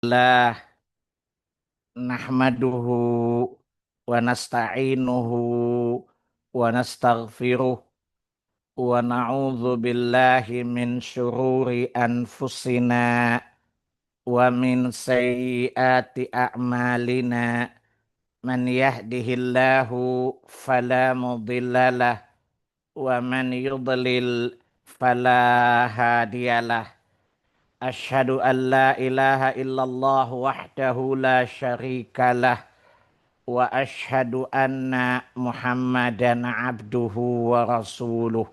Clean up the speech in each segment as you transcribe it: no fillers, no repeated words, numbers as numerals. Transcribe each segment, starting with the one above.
Lah nahmaduhu wa nasta'inuhu wa nastaghfiruh wa na'udzu billahi min syururi anfusina wa min sayyiati a'malina man yahdihillahu fala mudhillalah wa man yudlil fala hadiyalah. Asyhadu an la ilaha illallah wahdahu la syarikalah wa asyhadu anna Muhammadan abduhu wa rasuluh.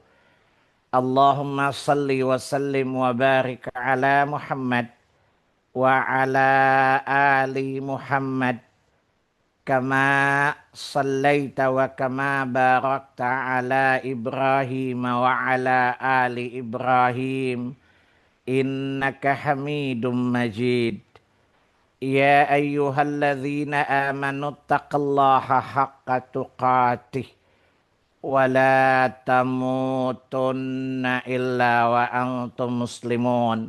Allahumma salli wa sallim wa barik ala Muhammad wa ala ali Muhammad kama sallaita wa kama barakta ala Ibrahim wa ala ali Ibrahim innaka Hamidum Majid. Ya ayyuhalladzina amanu taqullaha haqqa tuqatih wa la tamutunna illa wa antum muslimun.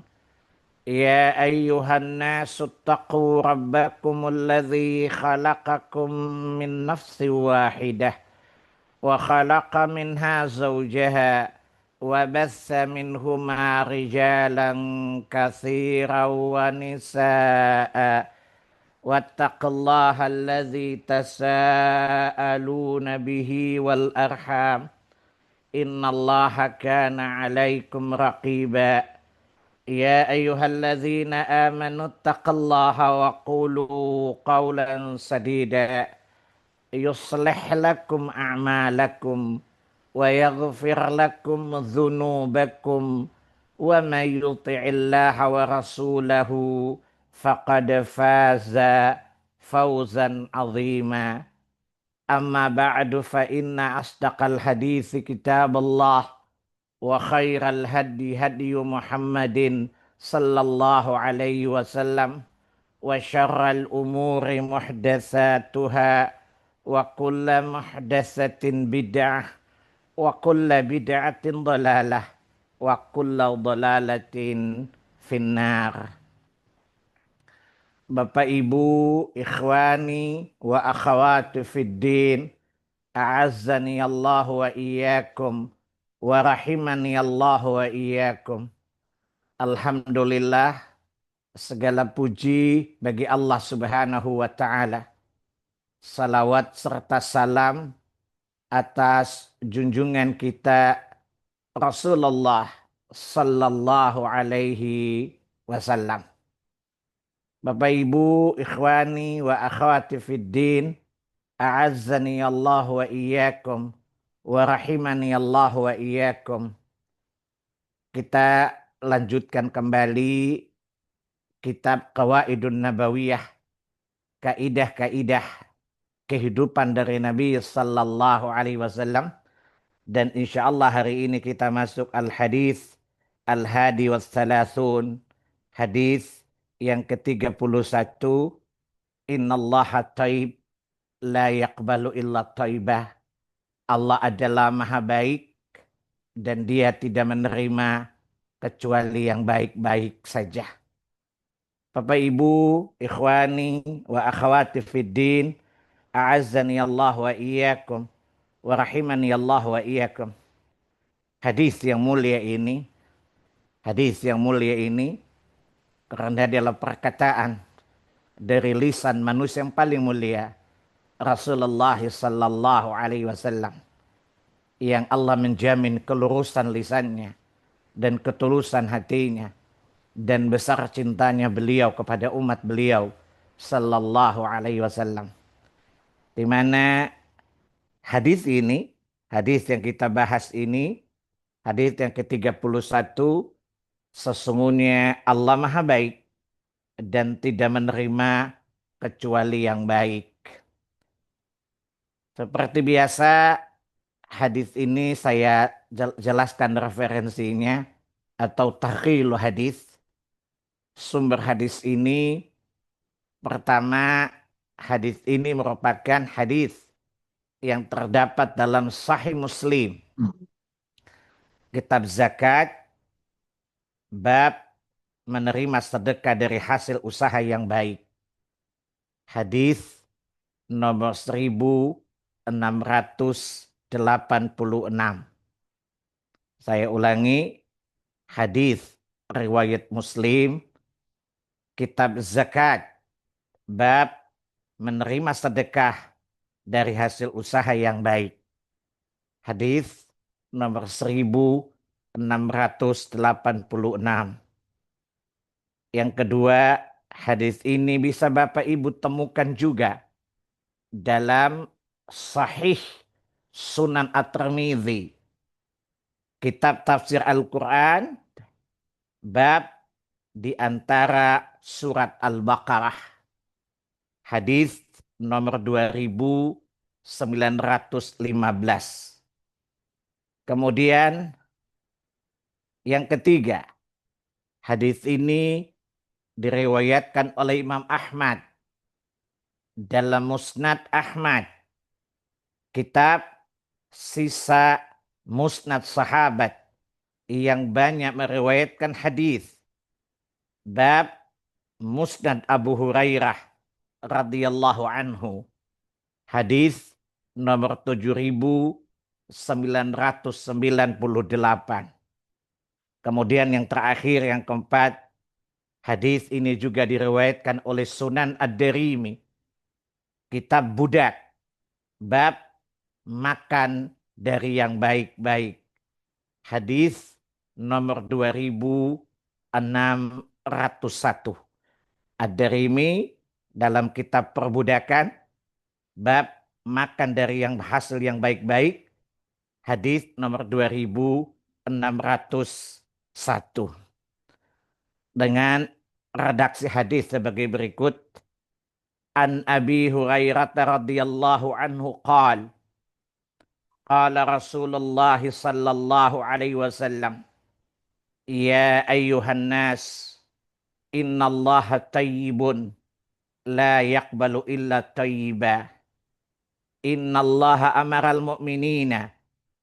Ya ayyuhan nasu taqu rabbakumul ladzi khalaqakum min nafsin wahidah wa khalaqa minha zawjaha wa bassa minhuma rijalan katsiran wa nisaa wattaqullaha alladzi tasaaluna bihi wal arham innallaha kana 'alaikum raqiba. Ya ayyuhalladzina amanu taqullaha wa qulu qawlan sadida yuslih lakum a'malakum wa yaghfir lakum dhunubakum wa may yuti'illaha wa rasulahu faqad faza fawzan azima. Amma ba'du fa inna asdaqal hadithi kitabullah wa khairal hadi hadi Muhammadin sallallahu alaihi wasallam wa syarral umuri muhdatsatuha wa kulla muhdatsatin bid'ah wa kulla bid'atin dhalalah wa kulla dhalalatin finnar. Bapak Ibu, ikhwani wa akhawati fid din, a'azzani Allah wa iyyakum wa rahimani Allah wa iyyakum. Alhamdulillah, segala puji bagi Allah Subhanahu wa taala. Salawat serta salam atas junjungan kita Rasulullah sallallahu alaihi wasallam. Bapak Ibu, ikhwani wa akhwati fid din, a'azzani Allah wa iyyakum wa rahimani Allah wa iyyakum. Kita lanjutkan kembali kitab Qawaidun Nabawiyah, kaidah-kaidah kehidupan dari Nabi sallallahu alaihi wasallam, dan insyaallah hari ini kita masuk al-hadis al-hadi was salasun, hadis yang ke-31. Innallaha thayyib la yaqbalu illa thayyibah. Allah adalah maha baik dan dia tidak menerima kecuali yang baik-baik saja. Bapak Ibu, ikhwani wa akhwati fid din, a'azzani Allah wa iyyakum wa rahimani Allah wa iyyakum. Hadis yang mulia ini, hadis yang mulia ini karena dia adalah perkataan dari lisan manusia yang paling mulia, Rasulullah sallallahu alaihi wasallam, yang Allah menjamin kelurusan lisannya dan ketulusan hatinya dan besar cintanya beliau kepada umat beliau sallallahu alaihi wasallam. Di mana hadis ini, hadis yang kita bahas ini, hadis yang ke-31, sesungguhnya Allah Maha Baik dan tidak menerima kecuali yang baik. Seperti biasa, hadis ini saya jelaskan referensinya atau takhil hadis. Sumber hadis ini, pertama, hadis ini merupakan hadis yang terdapat dalam Sahih Muslim, kitab zakat, bab menerima sedekah dari hasil usaha yang baik. Hadis nomor 1686. Saya ulangi, hadis riwayat Muslim, kitab zakat, bab menerima sedekah dari hasil usaha yang baik. Hadis nomor 1686. Yang kedua, hadis ini bisa Bapak Ibu temukan juga dalam Sahih Sunan At-Tirmidzi, kitab tafsir Al-Quran, bab di antara surat Al-Baqarah, hadis nomor 2915. Kemudian yang ketiga, hadis ini diriwayatkan oleh Imam Ahmad dalam Musnad Ahmad, kitab sisa Musnad Sahabat yang banyak meriwayatkan hadis, bab Musnad Abu Hurairah radhiyallahu anhu, hadis nomor 7998. Kemudian yang terakhir, yang keempat, hadis ini juga diriwayatkan oleh Sunan Ad-Darimi, kitab budak, bab makan dari yang baik-baik, hadis nomor 2601. Ad-Darimi dalam kitab perbudakan, bab makan dari yang hasil yang baik-baik, hadis nomor 2601. Dengan redaksi hadis sebagai berikut. An Abi Hurairah radhiyallahu anhu qala qala Rasulullah sallallahu alaihi wasallam, ya ayyuhan nas, innallaha tayyibun la yaqbalu illa tayyiba. Innallaha amaral mu'minina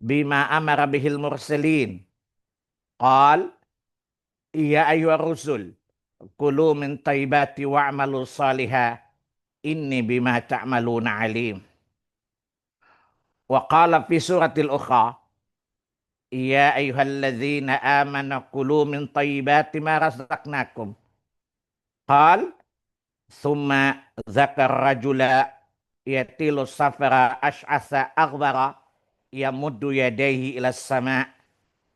bima amara bihil mursalin. Qal ya ayyuhar rusul kulu min tayyibati wa'malu salihah inni bima ta'maluna alim. Wa qala fi suratil ukhra, ya ayyuhalladzina amanu kulu min tayyibati ma razaqnakum. Qal thumma dzakar rajula yatilu safara ash'asa aghbara yamuddu yadayhi ila sama'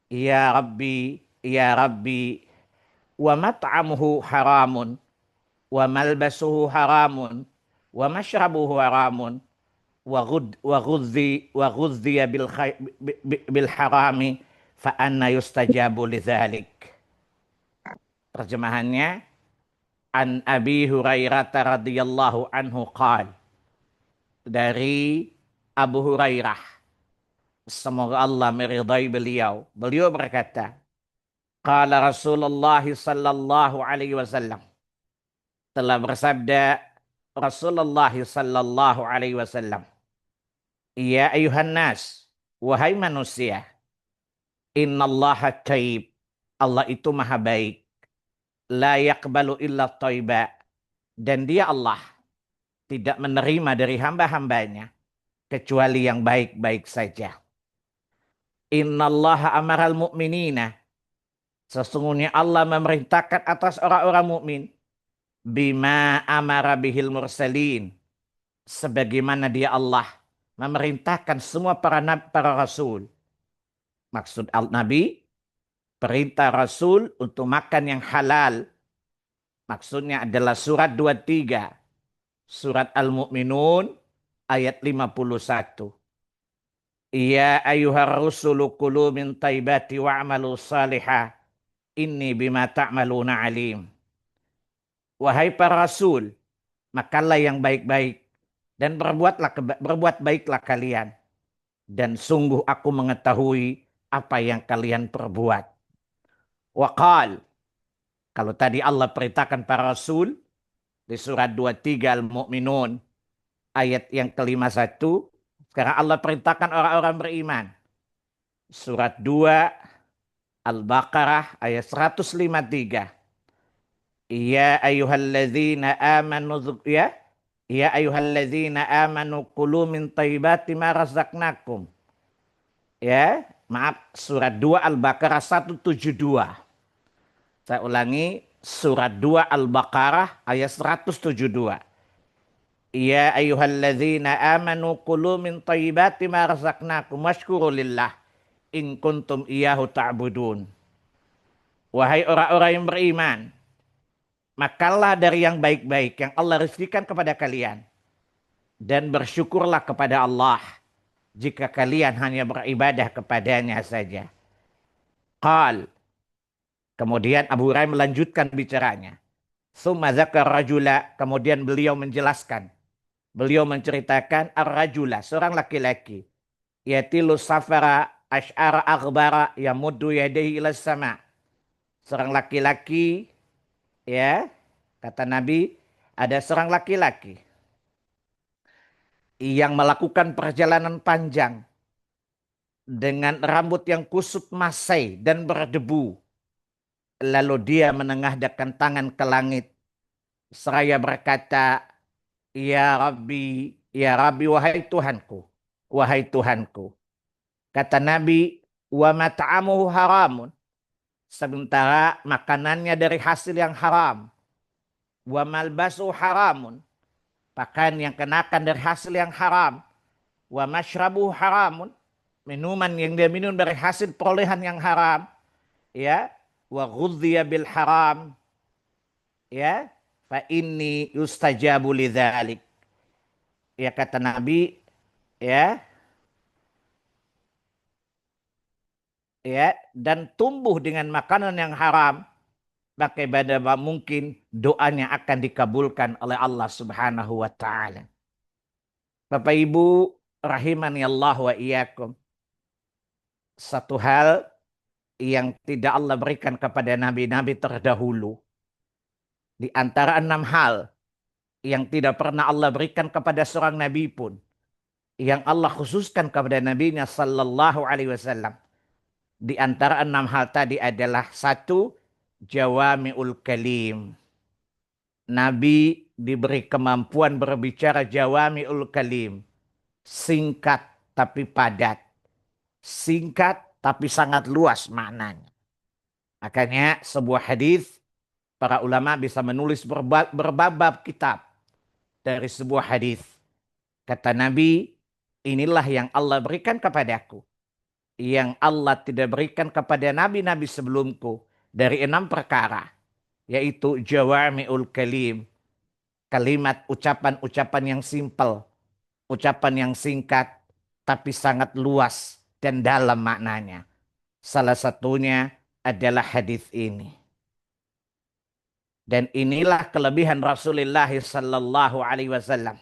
ya rabbi wa mat'amuhu haramun wa malbasuhu haramun wa mashrabuhu haramun wa ghudhiya bil harami fa anna yustajabu lidzalik. Terjemahannya, an Abi Hurairah radhiyallahu anhu qala, dari Abu Hurairah, semoga Allah meridai beliau, beliau berkata, qala Rasulullah sallallahu alaihi wasallam, telah bersabda Rasulullah sallallahu alaihi wasallam, ya ayuhan nas, wahai manusia, innallaha tayyib, Allah itu maha baik, la yaqbalu illa thayyiba, dan dia Allah tidak menerima dari hamba-hambanya kecuali yang baik-baik saja. Innallaha amaral mu'minina, sesungguhnya Allah memerintahkan atas orang-orang mukmin, bima amara bihil mursalin, sebagaimana dia Allah memerintahkan semua para rasul. Maksud al-Nabi, perintah Rasul untuk makan yang halal. Maksudnya adalah surat 23, surat Al-Mu'minun ayat 51. Ya ayyuhar rusulu kulu min taibati wa'malu salihah inni bima ta'maluna alim. Wahai para rasul, makanlah yang baik-baik dan berbuat baiklah kalian, dan sungguh aku mengetahui apa yang kalian perbuat. Waqal, kalau tadi Allah perintahkan para rasul di surat 23 Al-Mu'minun ayat yang ke-51, sekarang Allah perintahkan orang-orang beriman. Surat 2 Al-Baqarah ayat 153. Ya ayyuhalladzina amanu ya ayyuhalladzina amanu kulu min thayyibati ma razaqnakum. Ya, maaf, surat 2 Al-Baqarah 172. Saya ulangi, surat 2 Al-Baqarah ayat 172. Ya ayyuhalladzina amanu kulu min thayyibati ma razaqnakum washkuru lillah in kuntum iyyahu ta'budun. Wahai orang-orang yang beriman, makanlah dari yang baik-baik yang Allah rezekikan kepada kalian dan bersyukurlah kepada Allah jika kalian hanya beribadah kepadanya saja. Qal, kemudian Abu Hurairah melanjutkan bicaranya. Summa zakar rajula, kemudian beliau menjelaskan. Beliau menceritakan ar-rajula, seorang laki-laki. Yatilu safara ash'ara aghbara yamuddu yadayhi ila sama. Seorang laki-laki, ya, kata Nabi, ada seorang laki-laki yang melakukan perjalanan panjang dengan rambut yang kusut masai dan berdebu. Lalu dia menengadahkan tangan ke langit seraya berkata, Ya Rabbi, wahai Tuhanku, wahai Tuhanku. Kata Nabi, wa mat'amuhu haramun. Sementara makanannya dari hasil yang haram. Wa malbasu haramun. Pakaian yang kenakan dari hasil yang haram. Wa mashrabuhu haramun. Minuman yang dia minum dari hasil perolehan yang haram. Ya. Wa ghudhiya bil haram. Ya. Fa inni yustajabu lidzalik. Ya kata Nabi, ya, ya, dan tumbuh dengan makanan yang haram, bagaimana mungkin doanya akan dikabulkan oleh Allah Subhanahu wa taala. Bapak Ibu rahimani Allah wa iyyakum. Satu hal yang tidak Allah berikan kepada nabi-nabi terdahulu, di antara 6 hal yang tidak pernah Allah berikan kepada seorang nabi pun, yang Allah khususkan kepada nabinya sallallahu alaihi wasallam. Di antara 6 hal tadi adalah satu, jawami'ul kalim. Nabi diberi kemampuan berbicara jawami'ul kalim. Singkat tapi padat. Singkat tapi sangat luas maknanya. Makanya sebuah hadis para ulama bisa menulis berbab kitab dari sebuah hadis. Kata Nabi, inilah yang Allah berikan kepadaku, yang Allah tidak berikan kepada nabi-nabi sebelumku dari 6 perkara, yaitu jawami'ul kalim, kalimat ucapan-ucapan yang simpel, ucapan yang singkat tapi sangat luas dan dalam maknanya. Salah satunya adalah hadis ini. Dan inilah kelebihan Rasulullah sallallahu alaihi wasallam.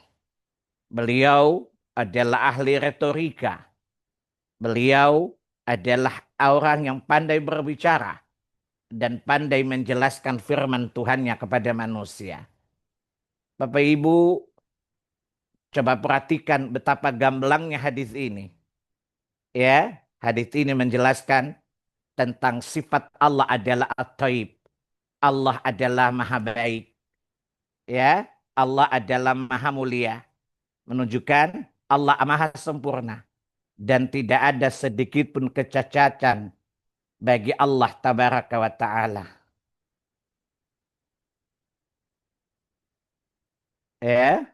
Beliau adalah ahli retorika. Beliau adalah orang yang pandai berbicara dan pandai menjelaskan firman Tuhannya kepada manusia. Bapak Ibu, coba perhatikan betapa gamblangnya hadis ini. Ya, hadis ini menjelaskan tentang sifat Allah adalah at-Thaib. Allah adalah maha baik. Ya, Allah adalah maha mulia. Menunjukkan Allah maha sempurna. Dan tidak ada sedikit pun kecacatan bagi Allah tabaraka wa ta'ala. Ya,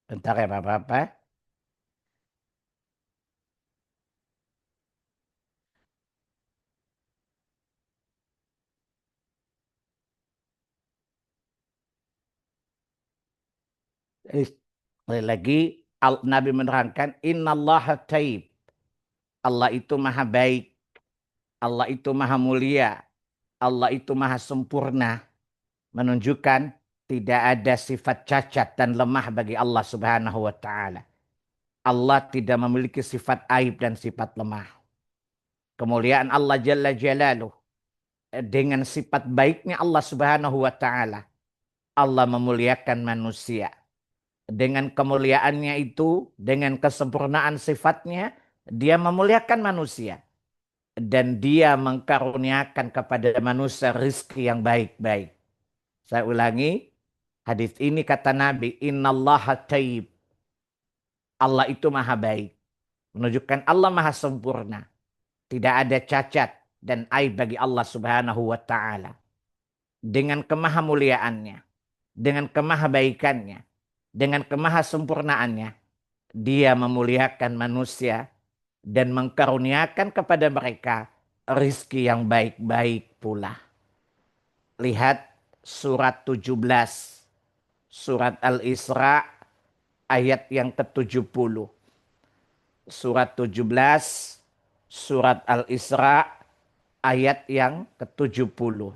bentar ya Bapak-Bapak. Sekali lagi Nabi menerangkan innallaha taib. Allah itu maha baik. Allah itu maha mulia. Allah itu maha sempurna. Menunjukkan tidak ada sifat cacat dan lemah bagi Allah Subhanahu wa taala. Allah tidak memiliki sifat aib dan sifat lemah. Kemuliaan Allah Jalla Jalaluh dengan sifat baiknya Allah Subhanahu wa taala. Allah memuliakan manusia. Dengan kemuliaannya itu, dengan kesempurnaan sifatnya, dia memuliakan manusia. Dan dia mengkaruniakan kepada manusia rizki yang baik-baik. Saya ulangi, hadis ini kata Nabi, innallaha taib. Allah itu maha baik. Menunjukkan Allah maha sempurna. Tidak ada cacat dan aib bagi Allah Subhanahu wa taala. Dengan kemahamuliaannya, dengan kemahabaikannya, dengan kemahasempurnaannya, dia memuliakan manusia dan mengkaruniakan kepada mereka rizki yang baik-baik pula. Lihat surat 17, surat Al-Isra ayat yang ke-70. Surat 17, surat Al-Isra ayat yang ke-70.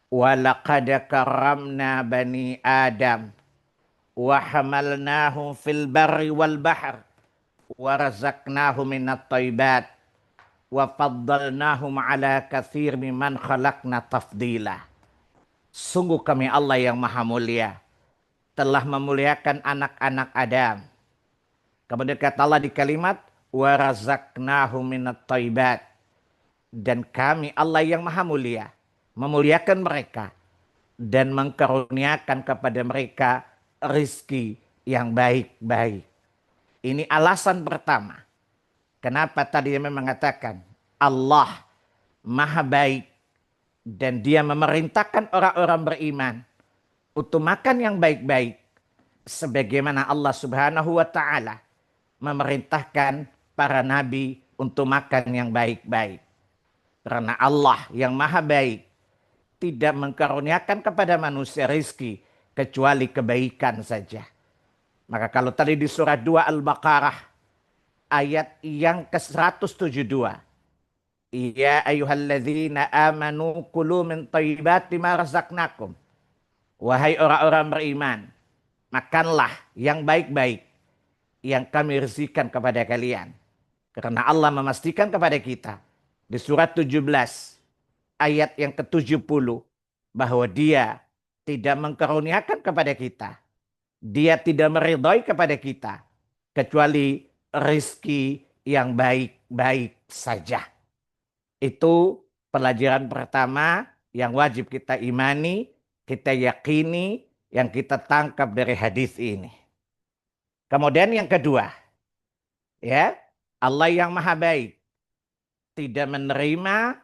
Walaqad karramna bani Adam wa hamalnahum fil barri wal bahr wa razaqnahum minat thayyibat wa faddalnahum ala katsir mimman khalaqna tafdila. Sungguh kami Allah yang maha mulia telah memuliakan anak-anak Adam. Kemudian kata Allah di kalimat wa razaqnahum minat thayyibat, dan kami Allah yang maha mulia memuliakan mereka dan mengkaruniakan kepada mereka rizki yang baik-baik. Ini alasan pertama. Kenapa tadi dia mengatakan Allah maha baik dan dia memerintahkan orang-orang beriman untuk makan yang baik-baik. Sebagaimana Allah Subhanahu wa ta'ala memerintahkan para nabi untuk makan yang baik-baik. Karena Allah yang maha baik tidak mengkaruniakan kepada manusia rizki kecuali kebaikan saja. Maka kalau tadi di surah 2 Al-Baqarah ayat yang ke-172. Ya ayyuhalladzina amanu kulu min thayyibati ma razaqnakum. Wahai orang-orang beriman, makanlah yang baik-baik yang kami rezekikan kepada kalian. Karena Allah memastikan kepada kita di surat 17 ayat yang ke-70 bahwa dia tidak mengkaruniakan kepada kita. Dia tidak meridhai kepada kita kecuali rizki yang baik-baik saja. Itu pelajaran pertama yang wajib kita imani, kita yakini, yang kita tangkap dari hadis ini. Kemudian yang kedua, ya, Allah yang maha baik tidak menerima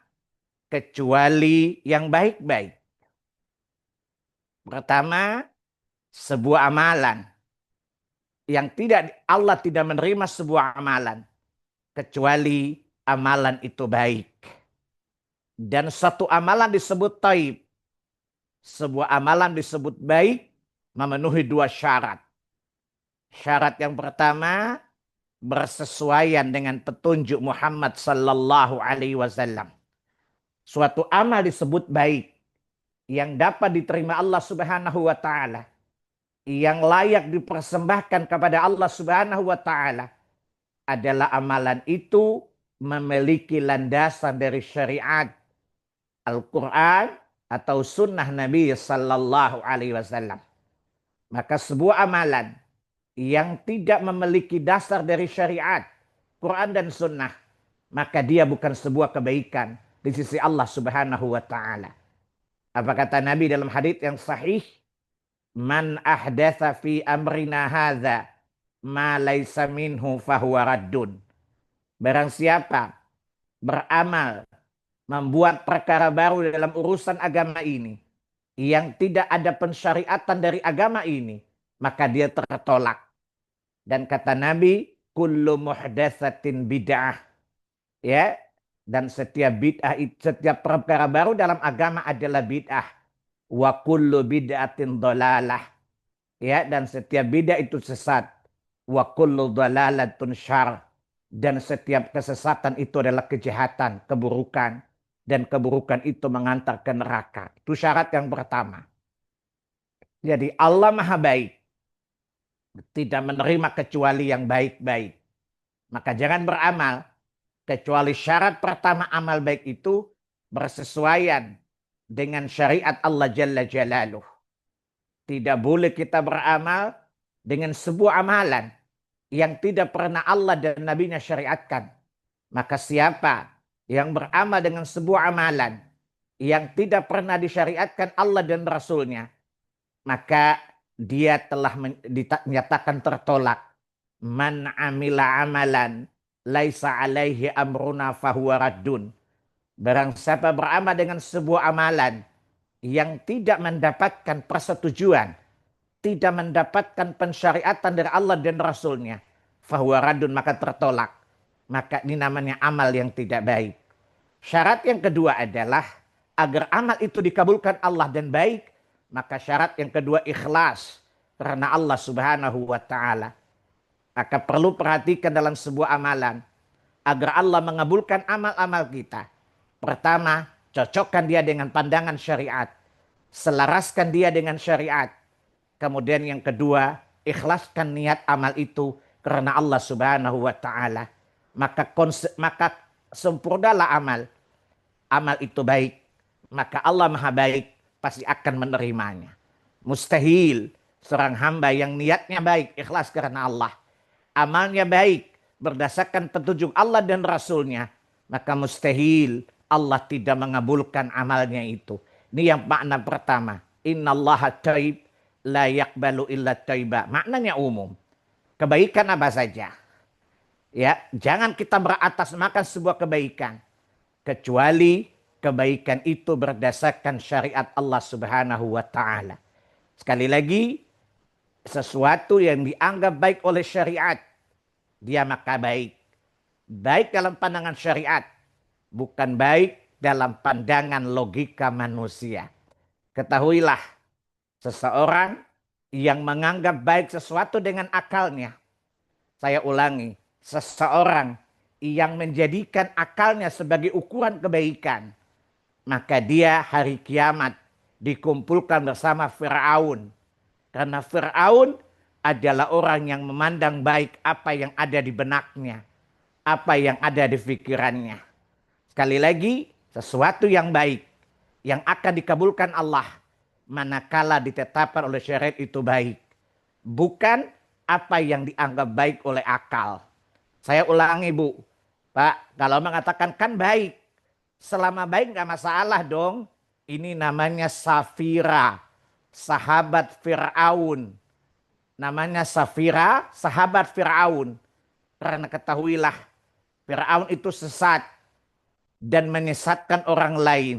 kecuali yang baik-baik. Pertama, sebuah amalan yang Allah tidak menerima sebuah amalan kecuali amalan itu baik. Dan satu amalan disebut taib. Sebuah amalan disebut baik memenuhi dua syarat. Syarat yang pertama bersesuaian dengan petunjuk Muhammad sallallahu alaihi wasallam. Suatu amal disebut baik yang dapat diterima Allah Subhanahu wa taala, yang layak dipersembahkan kepada Allah Subhanahu wa taala adalah amalan itu memiliki landasan dari syariat Al-Quran atau sunnah Nabi sallallahu alaihi wasallam. Maka sebuah amalan yang tidak memiliki dasar dari syariat, Quran dan sunnah, maka dia bukan sebuah kebaikan di sisi Allah Subhanahu wa taala. Apa kata Nabi dalam hadits yang sahih? Man ahdatsa fi amrina hadza ma laisa minhu fahuwa raddun. Barang siapa beramal, membuat perkara baru dalam urusan agama ini yang tidak ada pensyariatan dari agama ini, maka dia tertolak. Dan kata Nabi, kullu muhdatsatin bid'ah. Ya, dan setiap bid'ah, setiap perkara baru dalam agama adalah bid'ah. Wa kullu bid'atin dhalalah. Ya, dan setiap bid'ah itu sesat. Wa kullu dhalalatun syarr. Dan setiap kesesatan itu adalah kejahatan, keburukan. Dan keburukan itu mengantar ke neraka. Itu syarat yang pertama. Jadi Allah Maha Baik. Tidak menerima kecuali yang baik-baik. Maka jangan beramal kecuali syarat pertama amal baik itu bersesuaian dengan syariat Allah Jalla Jalaluh. Tidak boleh kita beramal dengan sebuah amalan yang tidak pernah Allah dan Nabi-Nya syariatkan. Maka siapa yang beramal dengan sebuah amalan yang tidak pernah disyariatkan Allah dan Rasul-Nya, maka dia telah dinyatakan tertolak. Man amila amalan laisa alaihi amruna fahuwa raddun. Barang siapa beramal dengan sebuah amalan yang tidak mendapatkan persetujuan, tidak mendapatkan pensyariatan dari Allah dan Rasulnya, fahuwa raddun, maka tertolak. Maka ini namanya amal yang tidak baik. Syarat yang kedua adalah agar amal itu dikabulkan Allah dan baik, maka syarat yang kedua ikhlas karena Allah Subhanahu wa taala. Maka perlu perhatikan dalam sebuah amalan agar Allah mengabulkan amal-amal kita. Pertama, cocokkan dia dengan pandangan syariat. Selaraskan dia dengan syariat. Kemudian yang kedua, ikhlaskan niat amal itu karena Allah Subhanahu wa taala. Maka sempurnalah amal. Amal itu baik, maka Allah Maha Baik pasti akan menerimanya. Mustahil seorang hamba yang niatnya baik, ikhlas karena Allah, amalnya baik berdasarkan petunjuk Allah dan Rasulnya, maka mustahil Allah tidak mengabulkan amalnya itu. Ini yang makna pertama. Innallaha thayyib la yaqbalu illa thayyiba. Maknanya umum. Kebaikan apa saja. Ya, jangan kita beratasmakan sebuah kebaikan kecuali kebaikan itu berdasarkan syariat Allah Subhanahu wa taala. Sekali lagi, sesuatu yang dianggap baik oleh syariat, dia maka baik. Baik dalam pandangan syariat, bukan baik dalam pandangan logika manusia. Ketahuilah, seseorang yang menganggap baik sesuatu dengan akalnya, saya ulangi, seseorang yang menjadikan akalnya sebagai ukuran kebaikan, maka dia hari kiamat dikumpulkan bersama Fir'aun. Karena Fir'aun adalah orang yang memandang baik apa yang ada di benaknya, apa yang ada di pikirannya. Sekali lagi, sesuatu yang baik yang akan dikabulkan Allah manakala ditetapkan oleh syariat itu baik, bukan apa yang dianggap baik oleh akal. Saya ulangi, Bu. Pak, kalau mengatakan kan baik, selama baik nggak masalah dong. Ini namanya Safira, sahabat Fir'aun. Namanya Safira, sahabat Fir'aun. Karena ketahuilah, Fir'aun itu sesat dan menyesatkan orang lain.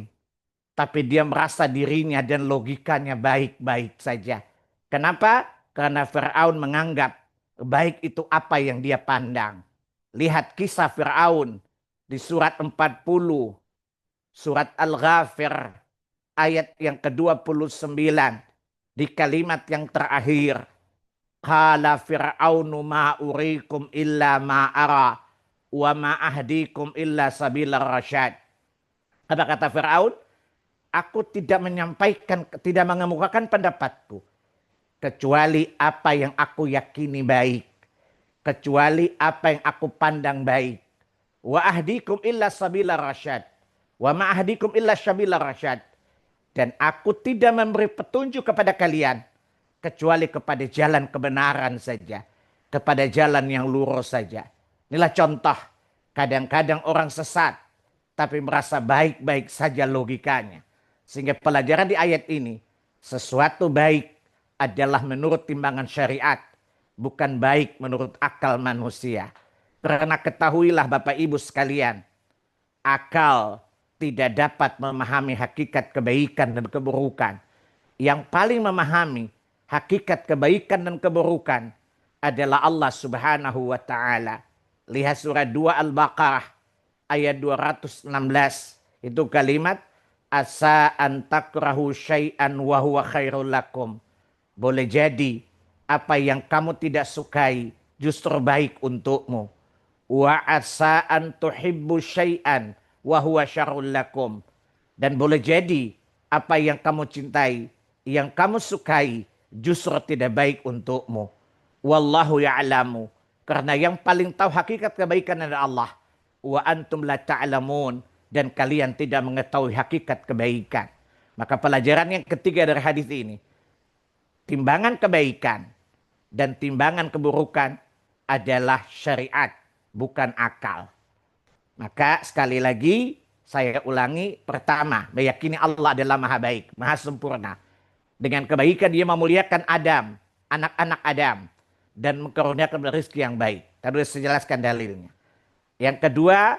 Tapi dia merasa dirinya dan logikanya baik-baik saja. Kenapa? Karena Fir'aun menganggap baik itu apa yang dia pandang. Lihat kisah Fir'aun di surat 40. Surat Al-Ghafir ayat yang ke-29. Di kalimat yang terakhir. Qala Fir'aunu ma urikum illa ma ara wa ma ahdikum illa sabila rasyad. Apa kata Fir'aun? Aku tidak menyampaikan, tidak mengemukakan pendapatku kecuali apa yang aku yakini baik, kecuali apa yang aku pandang baik. Wa ahdikum illa sabila rasyad. Wa ma ahdikum illa sabila rasyad. Dan aku tidak memberi petunjuk kepada kalian kecuali kepada jalan kebenaran saja, kepada jalan yang lurus saja. Inilah contoh kadang-kadang orang sesat tapi merasa baik-baik saja logikanya. Sehingga pelajaran di ayat ini, sesuatu baik adalah menurut timbangan syariat, bukan baik menurut akal manusia. Karena ketahuilah Bapak Ibu sekalian, akal tidak dapat memahami hakikat kebaikan dan keburukan. Yang paling memahami hakikat kebaikan dan keburukan adalah Allah Subhanahu wa taala. Lihat surat 2 Al-Baqarah ayat 216. Itu kalimat asa an takrahu syai'an wa huwa khairul lakum. Boleh jadi apa yang kamu tidak sukai justru baik untukmu. Wa asa an tuhibbu syai'an wa huwa syarrul lakum. Dan boleh jadi apa yang kamu cintai, yang kamu sukai justru tidak baik untukmu. Wallahu ya'lamu. Karena yang paling tahu hakikat kebaikan adalah Allah. Wa antum la ta'lamun. Dan kalian tidak mengetahui hakikat kebaikan. Maka pelajaran yang ketiga dari hadis ini. Timbangan kebaikan dan timbangan keburukan adalah syariat, bukan akal. Maka sekali lagi saya ulangi, pertama, meyakini Allah adalah maha baik, maha sempurna. Dengan kebaikan dia memuliakan Adam, anak-anak Adam, dan mengkaruniakan rezeki yang baik. Tadi saya jelaskan dalilnya. Yang kedua,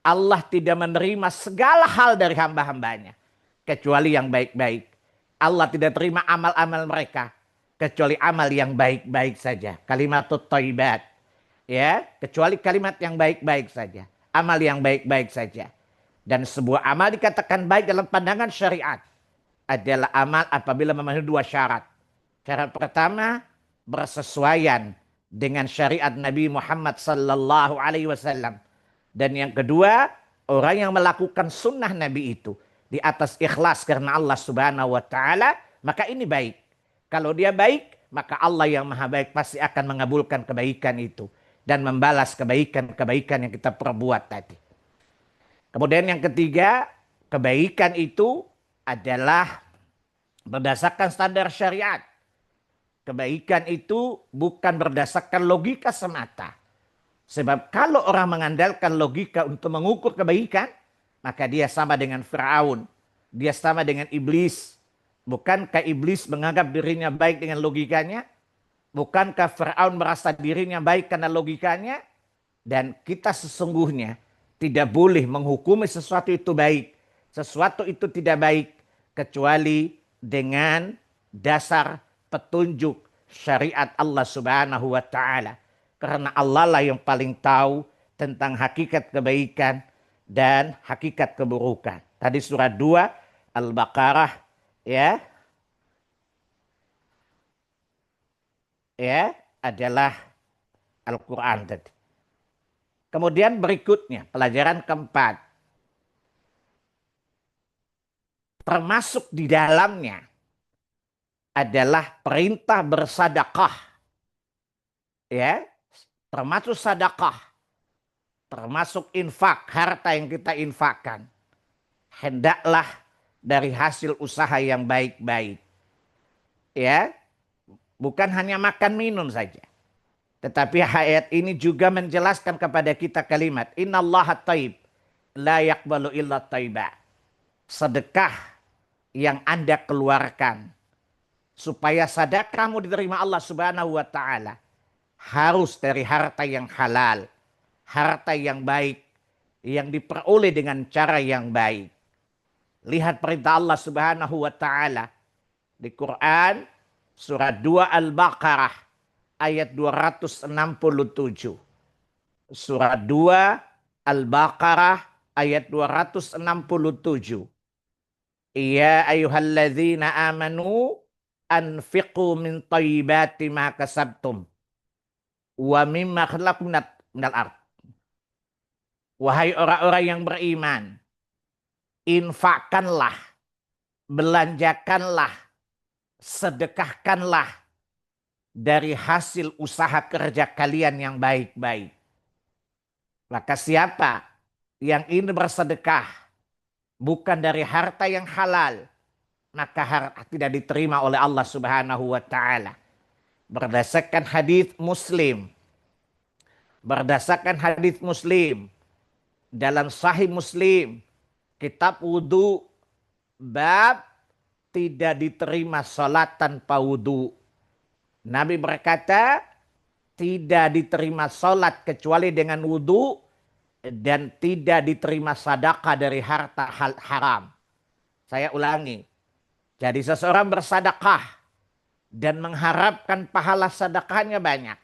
Allah tidak menerima segala hal dari hamba-hambanya, kecuali yang baik-baik. Allah tidak terima amal-amal mereka, kecuali amal yang baik-baik saja. Kalimatut thayyibat. Ya, kecuali kalimat yang baik-baik saja. Amal yang baik-baik saja. Dan sebuah amal dikatakan baik dalam pandangan syariat adalah amal apabila memenuhi dua syarat. Syarat pertama, bersesuaian dengan syariat Nabi Muhammad sallallahu alaihi wasallam. Dan yang kedua, orang yang melakukan sunnah Nabi itu di atas ikhlas karena Allah Subhanahu wa taala, maka ini baik. Kalau dia baik, maka Allah yang maha baik pasti akan mengabulkan kebaikan itu dan membalas kebaikan-kebaikan yang kita perbuat tadi. Kemudian yang ketiga, kebaikan itu adalah berdasarkan standar syariat. Kebaikan itu bukan berdasarkan logika semata. Sebab kalau orang mengandalkan logika untuk mengukur kebaikan, maka dia sama dengan Firaun. Dia sama dengan iblis. Bukankah iblis menganggap dirinya baik dengan logikanya? Bukankah Firaun merasa dirinya baik karena logikanya? Dan kita sesungguhnya tidak boleh menghukumi sesuatu itu baik, sesuatu itu tidak baik, kecuali dengan dasar petunjuk syariat Allah Subhanahu wa taala. Karena Allah lah yang paling tahu tentang hakikat kebaikan dan hakikat keburukan. Tadi surah 2 Al-Baqarah ya adalah Al-Quran tadi. Kemudian berikutnya pelajaran keempat. Termasuk di dalamnya adalah perintah bersedekah. Ya, termasuk sedekah. Termasuk infak, harta yang kita infakkan. Hendaklah dari hasil usaha yang baik-baik. Ya, bukan hanya makan minum saja. Tetapi ayat ini juga menjelaskan kepada kita kalimat innallaha thayyib la yaqbalu illa thayyiba. Sedekah yang Anda keluarkan supaya sedekahmu diterima Allah Subhanahu wa taala harus dari harta yang halal, harta yang baik yang diperoleh dengan cara yang baik. Lihat perintah Allah Subhanahu wa taala di Quran surah 2 Al-Baqarah ayat 267. Surah 2 Al-Baqarah ayat 267. Ya ayyuhalladzina amanu anfiqu min thayyibati ma kasabtum wa mimma khalaqtum minal ard. Wahai orang-orang yang beriman, infakkanlah, belanjakanlah, sedekahkanlah dari hasil usaha kerja kalian yang baik-baik. Maka siapa yang ingin bersedekah bukan dari harta yang halal, maka harta tidak diterima oleh Allah Subhanahu wa taala. Berdasarkan hadis Muslim. Berdasarkan hadis Muslim dalam Sahih Muslim, kitab wudu, bab tidak diterima salat tanpa wudu. Nabi berkata, tidak diterima salat kecuali dengan wudu dan tidak diterima sedekah dari harta haram. Saya ulangi. Jadi seseorang bersedekah dan mengharapkan pahala sedekahnya banyak.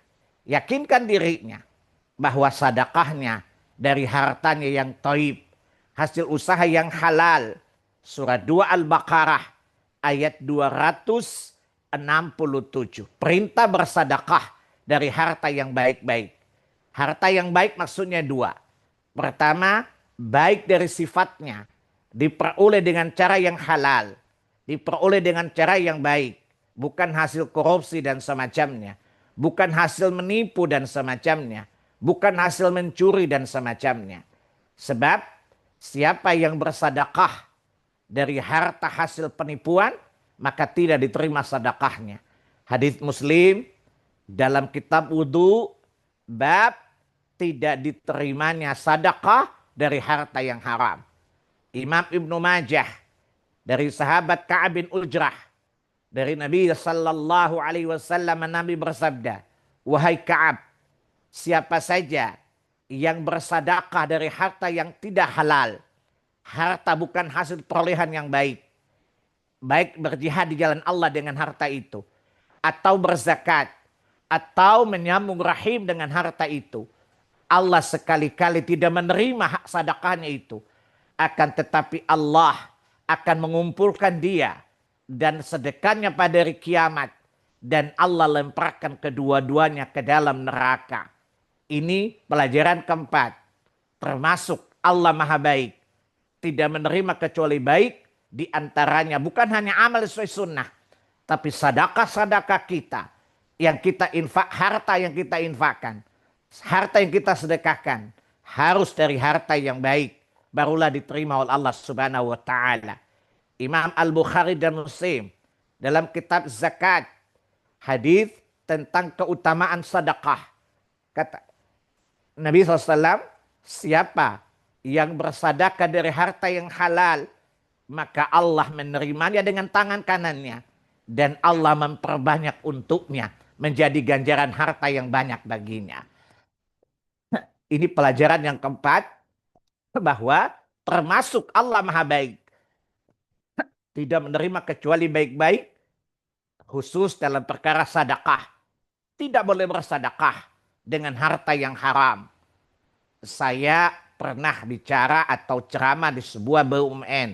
Yakinkan dirinya bahwa sedekahnya dari hartanya yang thayyib, hasil usaha yang halal. Surah 2 Al-Baqarah ayat 267. 67. Perintah bersedekah dari harta yang baik-baik. Harta yang baik maksudnya dua. Pertama, baik dari sifatnya. Diperoleh dengan cara yang halal. Diperoleh dengan cara yang baik. Bukan hasil korupsi dan semacamnya. Bukan hasil menipu dan semacamnya. Bukan hasil mencuri dan semacamnya. Sebab siapa yang bersedekah dari harta hasil penipuan, maka tidak diterima sedekahnya. Hadis Muslim dalam kitab wudu bab tidak diterimanya sedekah dari harta yang haram. Imam Ibnu Majah dari sahabat Ka'ab bin Ujrah dari Nabi sallallahu alaihi wasallam, Nabi bersabda, "Wahai Ka'ab, siapa saja yang bersedekah dari harta yang tidak halal, harta bukan hasil perolehan yang baik, baik berjihad di jalan Allah dengan harta itu, atau berzakat, atau menyambung rahim dengan harta itu, Allah sekali-kali tidak menerima hak sedekahnya itu. Akan tetapi Allah akan mengumpulkan dia dan sedekahnya pada hari kiamat, dan Allah lemparkan kedua-duanya ke dalam neraka." Ini pelajaran keempat. Termasuk Allah Maha Baik. Tidak menerima kecuali baik. Di antaranya bukan hanya amal sesuai sunnah, tapi sedekah-sedekah kita. Yang kita infak, harta yang kita infakkan. Harta yang kita sedekahkan. Harus dari harta yang baik. Barulah diterima oleh Allah Subhanahu wa Ta'ala. Imam Al-Bukhari dan Muslim dalam kitab zakat, hadis tentang keutamaan sedekah. Kata Nabi SAW, siapa yang bersedekah dari harta yang halal, maka Allah menerimanya dengan tangan kanannya. Dan Allah memperbanyak untuknya, menjadi ganjaran harta yang banyak baginya. Ini pelajaran yang keempat, bahwa termasuk Allah Maha Baik. Tidak menerima kecuali baik-baik, khusus dalam perkara sedekah. Tidak boleh bersedekah dengan harta yang haram. Saya pernah bicara atau ceramah di sebuah BUMN.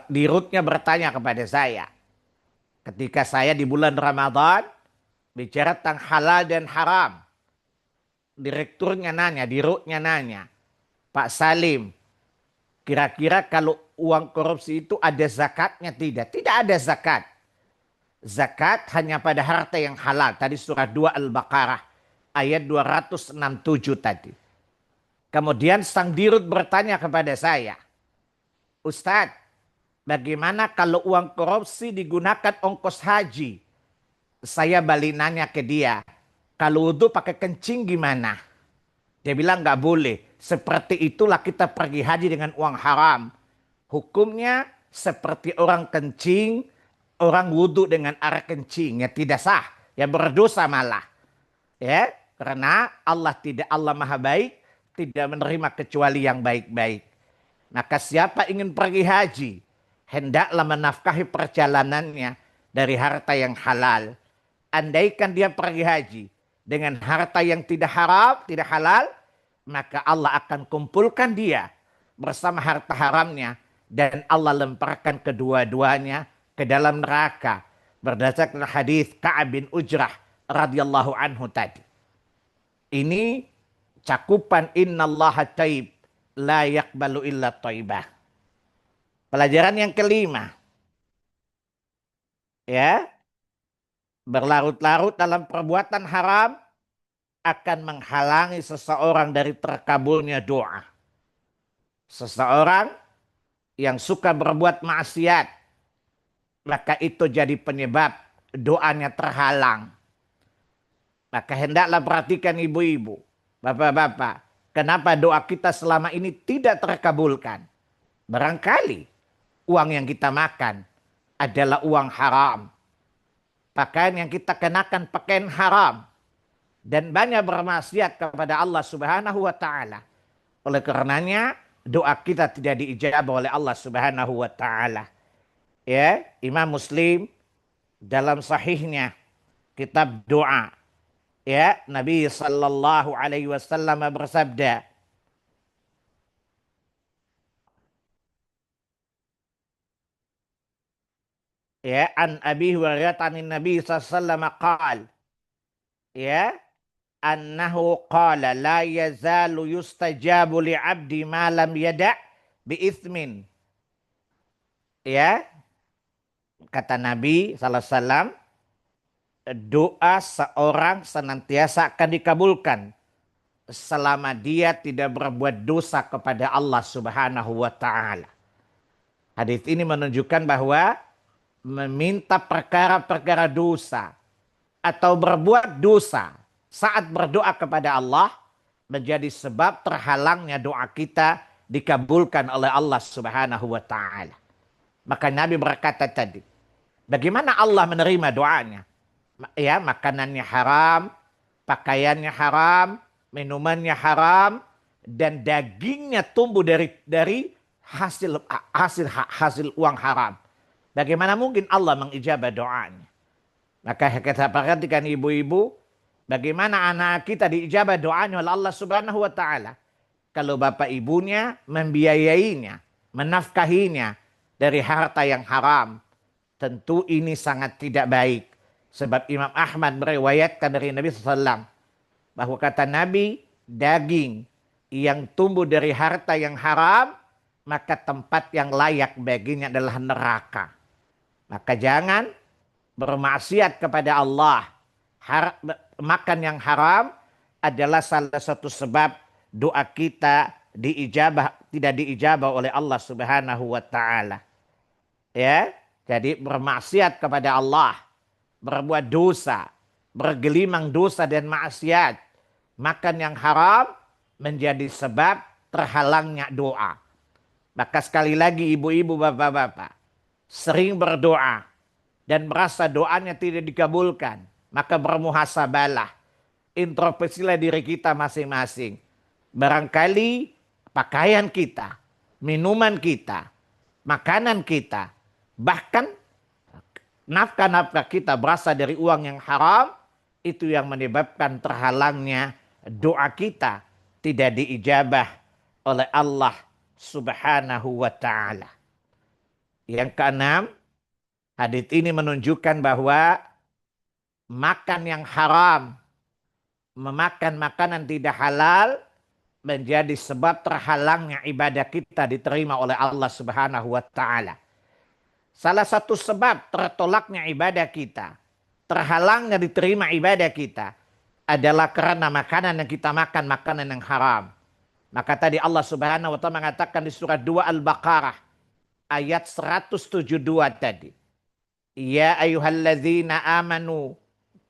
Dirutnya bertanya kepada saya, ketika saya di bulan Ramadan bicara tentang halal dan haram. Direkturnya nanya, dirutnya nanya, "Pak Salim, kira-kira kalau uang korupsi itu ada zakatnya tidak?" Tidak ada zakat. Zakat hanya pada harta yang halal. Tadi surah 2 Al-Baqarah ayat 267 tadi. Kemudian sang dirut bertanya kepada saya, "Ustadz, bagaimana kalau uang korupsi digunakan ongkos haji?" Saya balik nanya ke dia, "Kalau wudhu pakai kencing gimana?" Dia bilang nggak boleh. Seperti itulah kita pergi haji dengan uang haram. Hukumnya seperti orang kencing, orang wudhu dengan air kencing. Ya tidak sah. Ya berdosa malah. Ya, karena Allah Maha Baik, tidak menerima kecuali yang baik-baik. Maka siapa ingin pergi haji, hendaklah menafkahi perjalanannya dari harta yang halal. Andaikan dia pergi haji dengan harta yang tidak haram, tidak halal, maka Allah akan kumpulkan dia bersama harta haramnya, dan Allah lemparkan kedua-duanya ke dalam neraka. Berdasarkan hadis Ka'ab bin Ujrah radhiyallahu anhu tadi. Ini cakupan innallaha thayyib la yaqbalu illa thayyibah. Pelajaran yang kelima. Ya, berlarut-larut dalam perbuatan haram akan menghalangi seseorang dari terkabulnya doa. Seseorang yang suka berbuat maksiat, maka itu jadi penyebab doanya terhalang. Maka hendaklah perhatikan ibu-ibu, bapak-bapak, kenapa doa kita selama ini tidak terkabulkan. Barangkali uang yang kita makan adalah uang haram. Pakaian yang kita kenakan pakaian haram. Dan banyak bermaksiat kepada Allah Subhanahu wa Ta'ala. Oleh karenanya doa kita tidak diijabah oleh Allah Subhanahu wa Ta'ala. Ya, Imam Muslim dalam sahihnya kitab doa, ya, Nabi sallallahu alaihi wasallam bersabda, Ya, an Abi Hurairah anin Nabi sallallahu alaihi wasallam qaal, ya, annahu qala la yazalu yustajabu li 'abdi ma lam yada' bi itsmin. Ya, kata Nabi sallallahu alaihi wasallam, doa seorang senantiasa akan dikabulkan selama dia tidak berbuat dosa kepada Allah Subhanahu wa taala. Hadis ini menunjukkan bahwa meminta perkara-perkara dosa atau berbuat dosa saat berdoa kepada Allah menjadi sebab terhalangnya doa kita dikabulkan oleh Allah Subhanahu wa taala. Maka Nabi berkata tadi, bagaimana Allah menerima doanya? Ya, makanannya haram, pakaiannya haram, minumannya haram, dan dagingnya tumbuh dari hasil uang haram. Bagaimana mungkin Allah mengijabah doanya? Maka kita perhatikan ibu-ibu, bagaimana anak kita diijabah doanya oleh Allah Subhanahu wa taala kalau bapak ibunya membiayainya, menafkahinya dari harta yang haram. Tentu ini sangat tidak baik. Sebab Imam Ahmad meriwayatkan dari Nabi SAW bahwa kata Nabi, daging yang tumbuh dari harta yang haram, maka tempat yang layak baginya adalah neraka. Maka jangan bermaksiat kepada Allah. Makan yang haram adalah salah satu sebab doa kita tidak diijabah oleh Allah Subhanahu wa taala. Ya, jadi bermaksiat kepada Allah, berbuat dosa, bergelimang dosa dan maksiat, makan yang haram menjadi sebab terhalangnya doa. Maka sekali lagi ibu-ibu, bapak-bapak, sering berdoa dan merasa doanya tidak dikabulkan, maka bermuhasabalah, introspeksilah diri kita masing-masing. Barangkali pakaian kita, minuman kita, makanan kita, bahkan nafkah-nafkah kita berasal dari uang yang haram, itu yang menyebabkan terhalangnya doa kita tidak diijabah oleh Allah Subhanahu wa taala. Yang keenam, hadis ini menunjukkan bahwa makan yang haram, memakan makanan tidak halal menjadi sebab terhalangnya ibadah kita diterima oleh Allah Subhanahu wa taala. Salah satu sebab tertolaknya ibadah kita, terhalangnya diterima ibadah kita adalah karena makanan yang kita makan makanan yang haram. Maka tadi Allah Subhanahu wa taala mengatakan di surat 2 Al-Baqarah ayat 172 tadi. Ya ayyuhalladzina amanu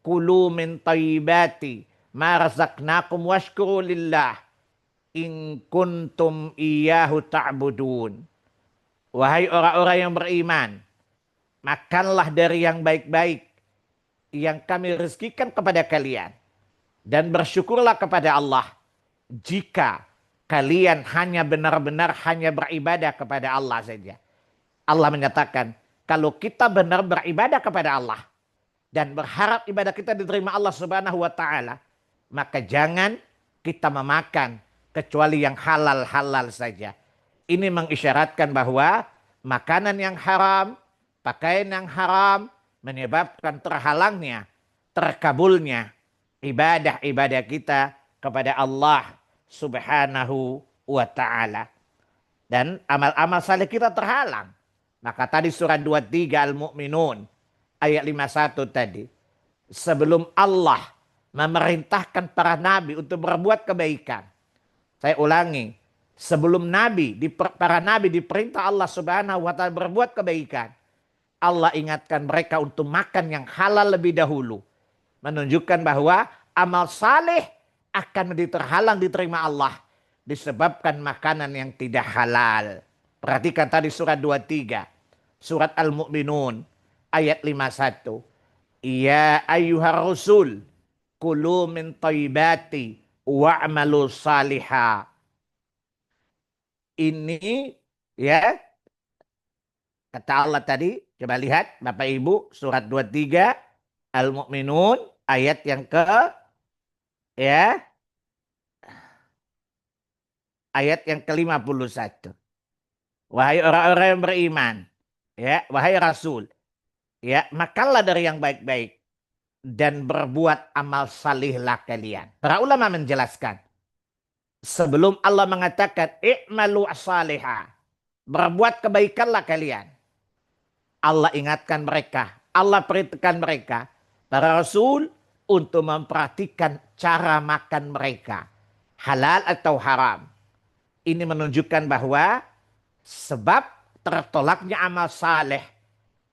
kulu min thayyibati ma razaqnakum washkuru lillah in kuntum iyyahu ta'budun. Wahai orang-orang yang beriman, makanlah dari yang baik-baik yang kami rezekikan kepada kalian dan bersyukurlah kepada Allah jika kalian hanya benar-benar hanya beribadah kepada Allah saja. Allah menyatakan, kalau kita benar beribadah kepada Allah dan berharap ibadah kita diterima Allah Subhanahu wa taala, maka jangan kita memakan kecuali yang halal-halal saja. Ini mengisyaratkan bahwa makanan yang haram, pakaian yang haram menyebabkan terhalangnya, terkabulnya ibadah-ibadah kita kepada Allah Subhanahu wa taala. Dan amal-amal saleh kita terhalang. Maka tadi surat 23 Al-Mu'minun ayat 51 tadi. Sebelum Allah memerintahkan para nabi untuk berbuat kebaikan. Saya ulangi. Sebelum para nabi diperintah Allah Subhanahu wa taala berbuat kebaikan, Allah ingatkan mereka untuk makan yang halal lebih dahulu. Menunjukkan bahwa amal saleh akan terhalang diterima Allah disebabkan makanan yang tidak halal. Perhatikan tadi surat 23. Surat Al-Mu'minun ayat 51. Ya ayyuhar rusul kulu min thayyibati wa'malu salihah. Ini ya kata Allah tadi, coba lihat Bapak Ibu surat 23 Al-Mu'minun ayat yang ya ayat yang ke-51. Wahai orang-orang yang beriman, ya, wahai Rasul, Ya, makanlah dari yang baik-baik dan berbuat amal salihlah kalian. Para ulama menjelaskan, sebelum Allah mengatakan i'malu salihah, berbuat kebaikanlah kalian. Allah ingatkan mereka, Allah perintahkan mereka, para rasul untuk memperhatikan cara makan mereka, halal atau haram. Ini menunjukkan bahwa sebab tertolaknya amal saleh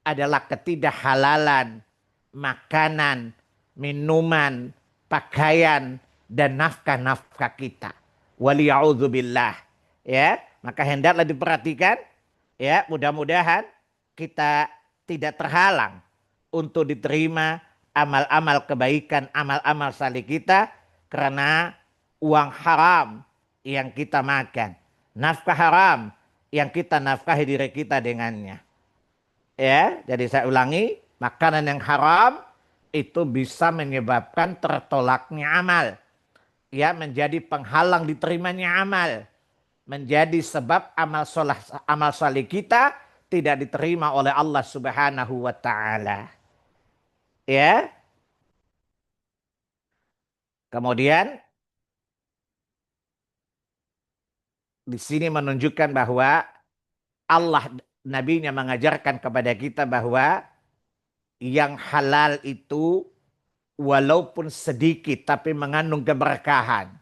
adalah ketidakhalalan makanan, minuman, pakaian, dan nafkah-nafkah kita. Waliya'udzubillah. Ya, maka hendaklah diperhatikan. Ya, mudah-mudahan kita tidak terhalang untuk diterima amal-amal kebaikan, amal-amal saleh kita karena uang haram yang kita makan, nafkah haram yang kita nafkahi diri kita dengannya. Ya, jadi saya ulangi, makanan yang haram itu bisa menyebabkan tertolaknya amal. Ya, menjadi penghalang diterimanya amal. Menjadi sebab amal soleh kita tidak diterima oleh Allah Subhanahu wa taala. Ya. Kemudian di sini menunjukkan bahwa Allah nabinya mengajarkan kepada kita bahwa yang halal itu walaupun sedikit tapi mengandung keberkahan.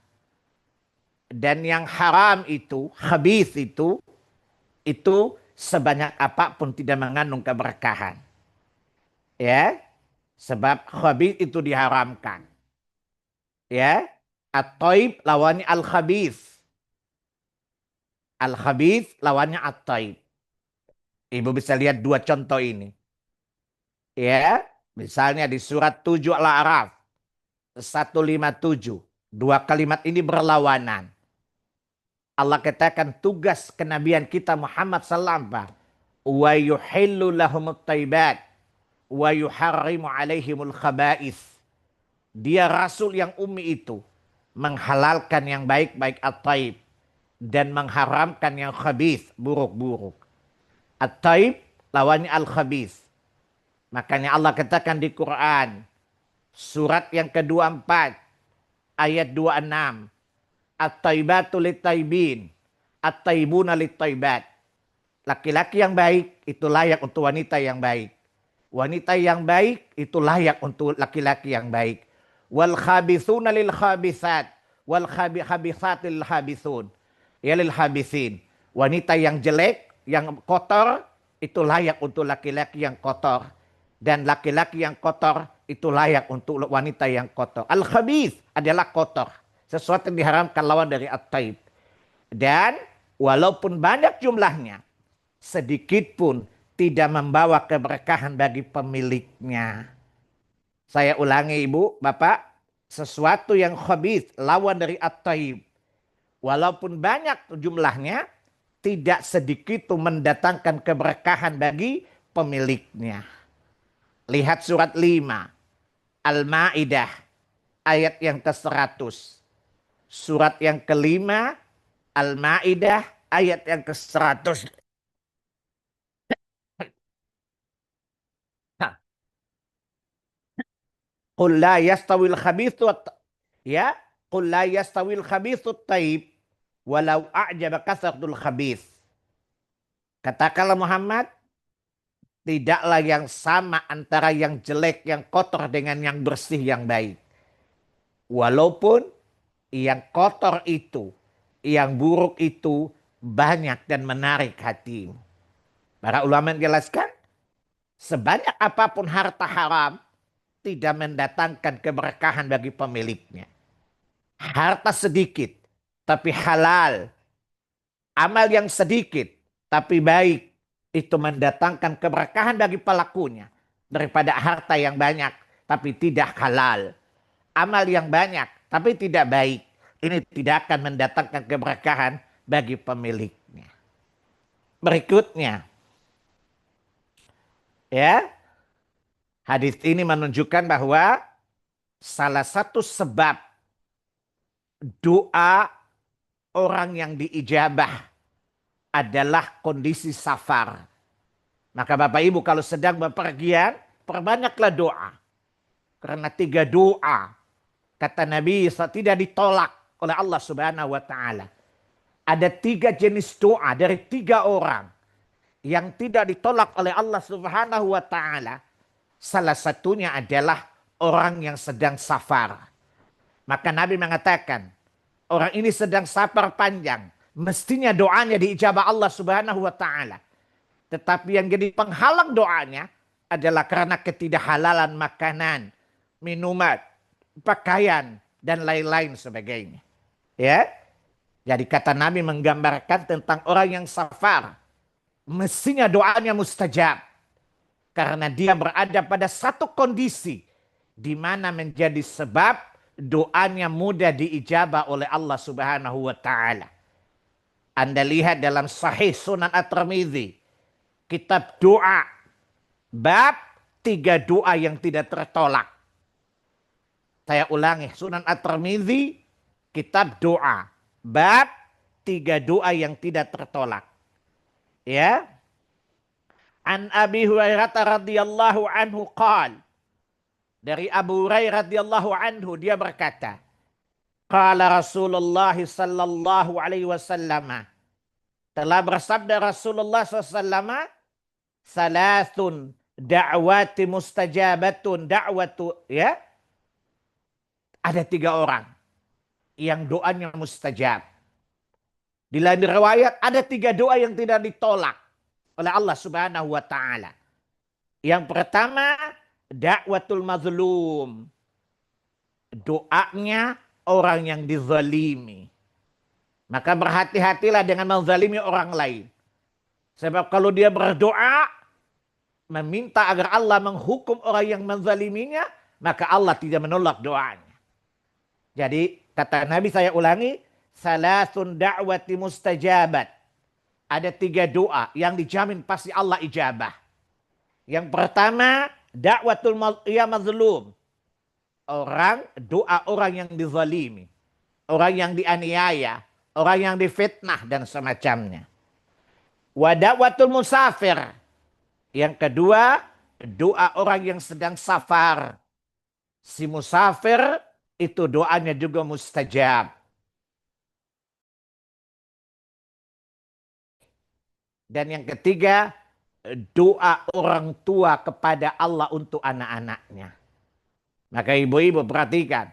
Dan yang haram itu, khabith itu sebanyak apapun tidak mengandung keberkahan. Ya, sebab khabith itu diharamkan. Ya, at-thayyib lawannya al-khabith. Al-khabith lawannya at-thayyib. Ibu bisa lihat dua contoh ini. Ya, misalnya di surat 7 Al-A'raf 157. Dua kalimat ini berlawanan. Allah katakan tugas kenabian kita Muhammad sallallahu alaihi wasallam, wa yuhillu lahumut thayyibat wa yuharrimu alaihimul khaba'is. Dia rasul yang ummi itu menghalalkan yang baik-baik at-thayyib dan mengharamkan yang khabith, buruk-buruk. At-thayyib lawannya al-khabith. Makanya Allah katakan di Quran surat yang ke-24 ayat 26, at-thayyibatu lit-thayyibin, at-thayyibuna lit-thayyibat. Laki-laki yang baik itu layak untuk wanita yang baik. Wanita yang baik itu layak untuk laki-laki yang baik. Wal khabithuna lil khabithat, wal khabithat lil khabithun. Ya lil khabithin. Wanita yang jelek, yang kotor itu layak untuk laki-laki yang kotor. Dan laki-laki yang kotor itu layak untuk wanita yang kotor. Al khabith adalah kotor. Sesuatu yang diharamkan lawan dari at-thayyib. Dan walaupun banyak jumlahnya, sedikit pun tidak membawa keberkahan bagi pemiliknya. Saya ulangi ibu, bapak, sesuatu yang khabith lawan dari at-thayyib. Walaupun banyak jumlahnya, tidak sedikit pun mendatangkan keberkahan bagi pemiliknya. Lihat surat 5, Al-Ma'idah, ayat yang ke-100. Surat yang kelima, Al-Ma'idah, ayat yang ke-100. Qul la yastawil khabithu ya, qul la yastawil khabithu tayyib walau a'jaba kasratul khabith. Katakanlah Muhammad, tidaklah yang sama antara yang jelek, yang kotor dengan yang bersih, yang baik. Walaupun yang kotor itu, yang buruk itu banyak dan menarik hatimu. Para ulama menjelaskan, sebanyak apapun harta haram tidak mendatangkan keberkahan bagi pemiliknya. Harta sedikit tapi halal, amal yang sedikit tapi baik, itu mendatangkan keberkahan bagi pelakunya daripada harta yang banyak tapi tidak halal. Amal yang banyak tapi tidak baik, ini tidak akan mendatangkan keberkahan bagi pemiliknya. Berikutnya, ya, hadis ini menunjukkan bahwa salah satu sebab doa orang yang diijabah adalah kondisi safar. Maka Bapak Ibu kalau sedang bepergian, perbanyaklah doa. Karena 3 doa, kata Nabi, tidak ditolak oleh Allah Subhanahu wa Ta'ala. Ada 3 jenis doa dari 3 orang yang tidak ditolak oleh Allah Subhanahu wa Ta'ala. Salah satunya adalah orang yang sedang safar. Maka Nabi mengatakan, orang ini sedang safar panjang, mestinya doanya diijabah Allah Subhanahu wa Ta'ala. Tetapi yang jadi penghalang doanya adalah karena ketidakhalalan makanan, minuman, pakaian, dan lain-lain sebagainya. Ya, jadi kata Nabi menggambarkan tentang orang yang safar. Mestinya doanya mustajab. Karena dia berada pada satu kondisi di mana menjadi sebab doanya mudah diijabah oleh Allah Subhanahu wa Ta'ala. Anda lihat dalam Sahih Sunan At-Tirmidzi, kitab doa, bab 3 doa yang tidak tertolak. Saya ulangi, Sunan At-Tirmidzi, kitab doa, bab 3 doa yang tidak tertolak. Ya. An Abi Hurairah radhiyallahu anhu qala, dari Abu Hurairah radhiyallahu anhu dia berkata, qala Rasulullah sallallahu alaihi wasallam, telah bersabda Rasulullah SAW, salasun da'wati mustajabatun da'watu, ya. Ada 3 orang yang doanya mustajab. Di lain riwayat ada 3 doa yang tidak ditolak oleh Allah Subhanahu wa Ta'ala. Yang pertama, da'watul mazlum. Doanya orang yang dizalimi. Maka berhati-hatilah dengan menzalimi orang lain. Sebab kalau dia berdoa meminta agar Allah menghukum orang yang menzaliminya, maka Allah tidak menolak doanya. Jadi kata Nabi, saya ulangi, salasun da'wati mustajabat. Ada 3 doa yang dijamin pasti Allah ijabah. Yang pertama, da'watul mazlum. Doa orang yang dizalimi. Orang yang dianiaya. Orang yang difitnah dan semacamnya. Wa da'watul musafir. Yang kedua, doa orang yang sedang safar. Si musafir itu doanya juga mustajab. Dan yang ketiga, doa orang tua kepada Allah untuk anak-anaknya. Maka ibu-ibu perhatikan.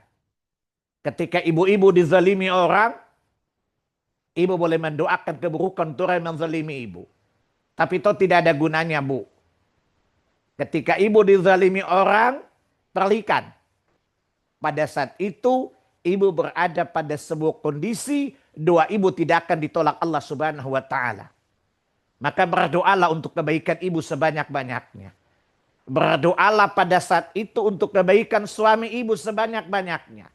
Ketika ibu-ibu dizalimi orang, ibu boleh mendoakan keburukan untuk orang yang menzalimi ibu. Tapi itu tidak ada gunanya, Bu. Ketika ibu dizalimi orang, perhatikan. Pada saat itu, ibu berada pada sebuah kondisi, doa ibu tidak akan ditolak Allah Subhanahu wa Ta'ala. Maka berdoalah untuk kebaikan ibu sebanyak-banyaknya. Berdoalah pada saat itu untuk kebaikan suami ibu sebanyak-banyaknya.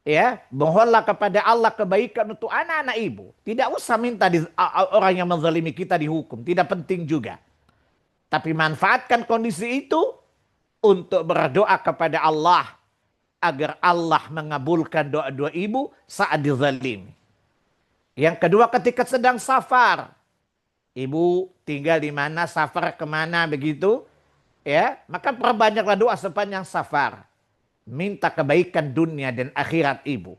Ya, mohonlah kepada Allah kebaikan untuk anak-anak ibu. Tidak usah minta orang yang menzalimi kita dihukum. Tidak penting juga. Tapi manfaatkan kondisi itu untuk berdoa kepada Allah. Agar Allah mengabulkan doa-doa ibu saat dizalimi. Yang kedua, ketika sedang safar. Ibu tinggal di mana, safar kemana begitu. Ya, maka perbanyaklah doa sepanjang safar. Minta kebaikan dunia dan akhirat ibu.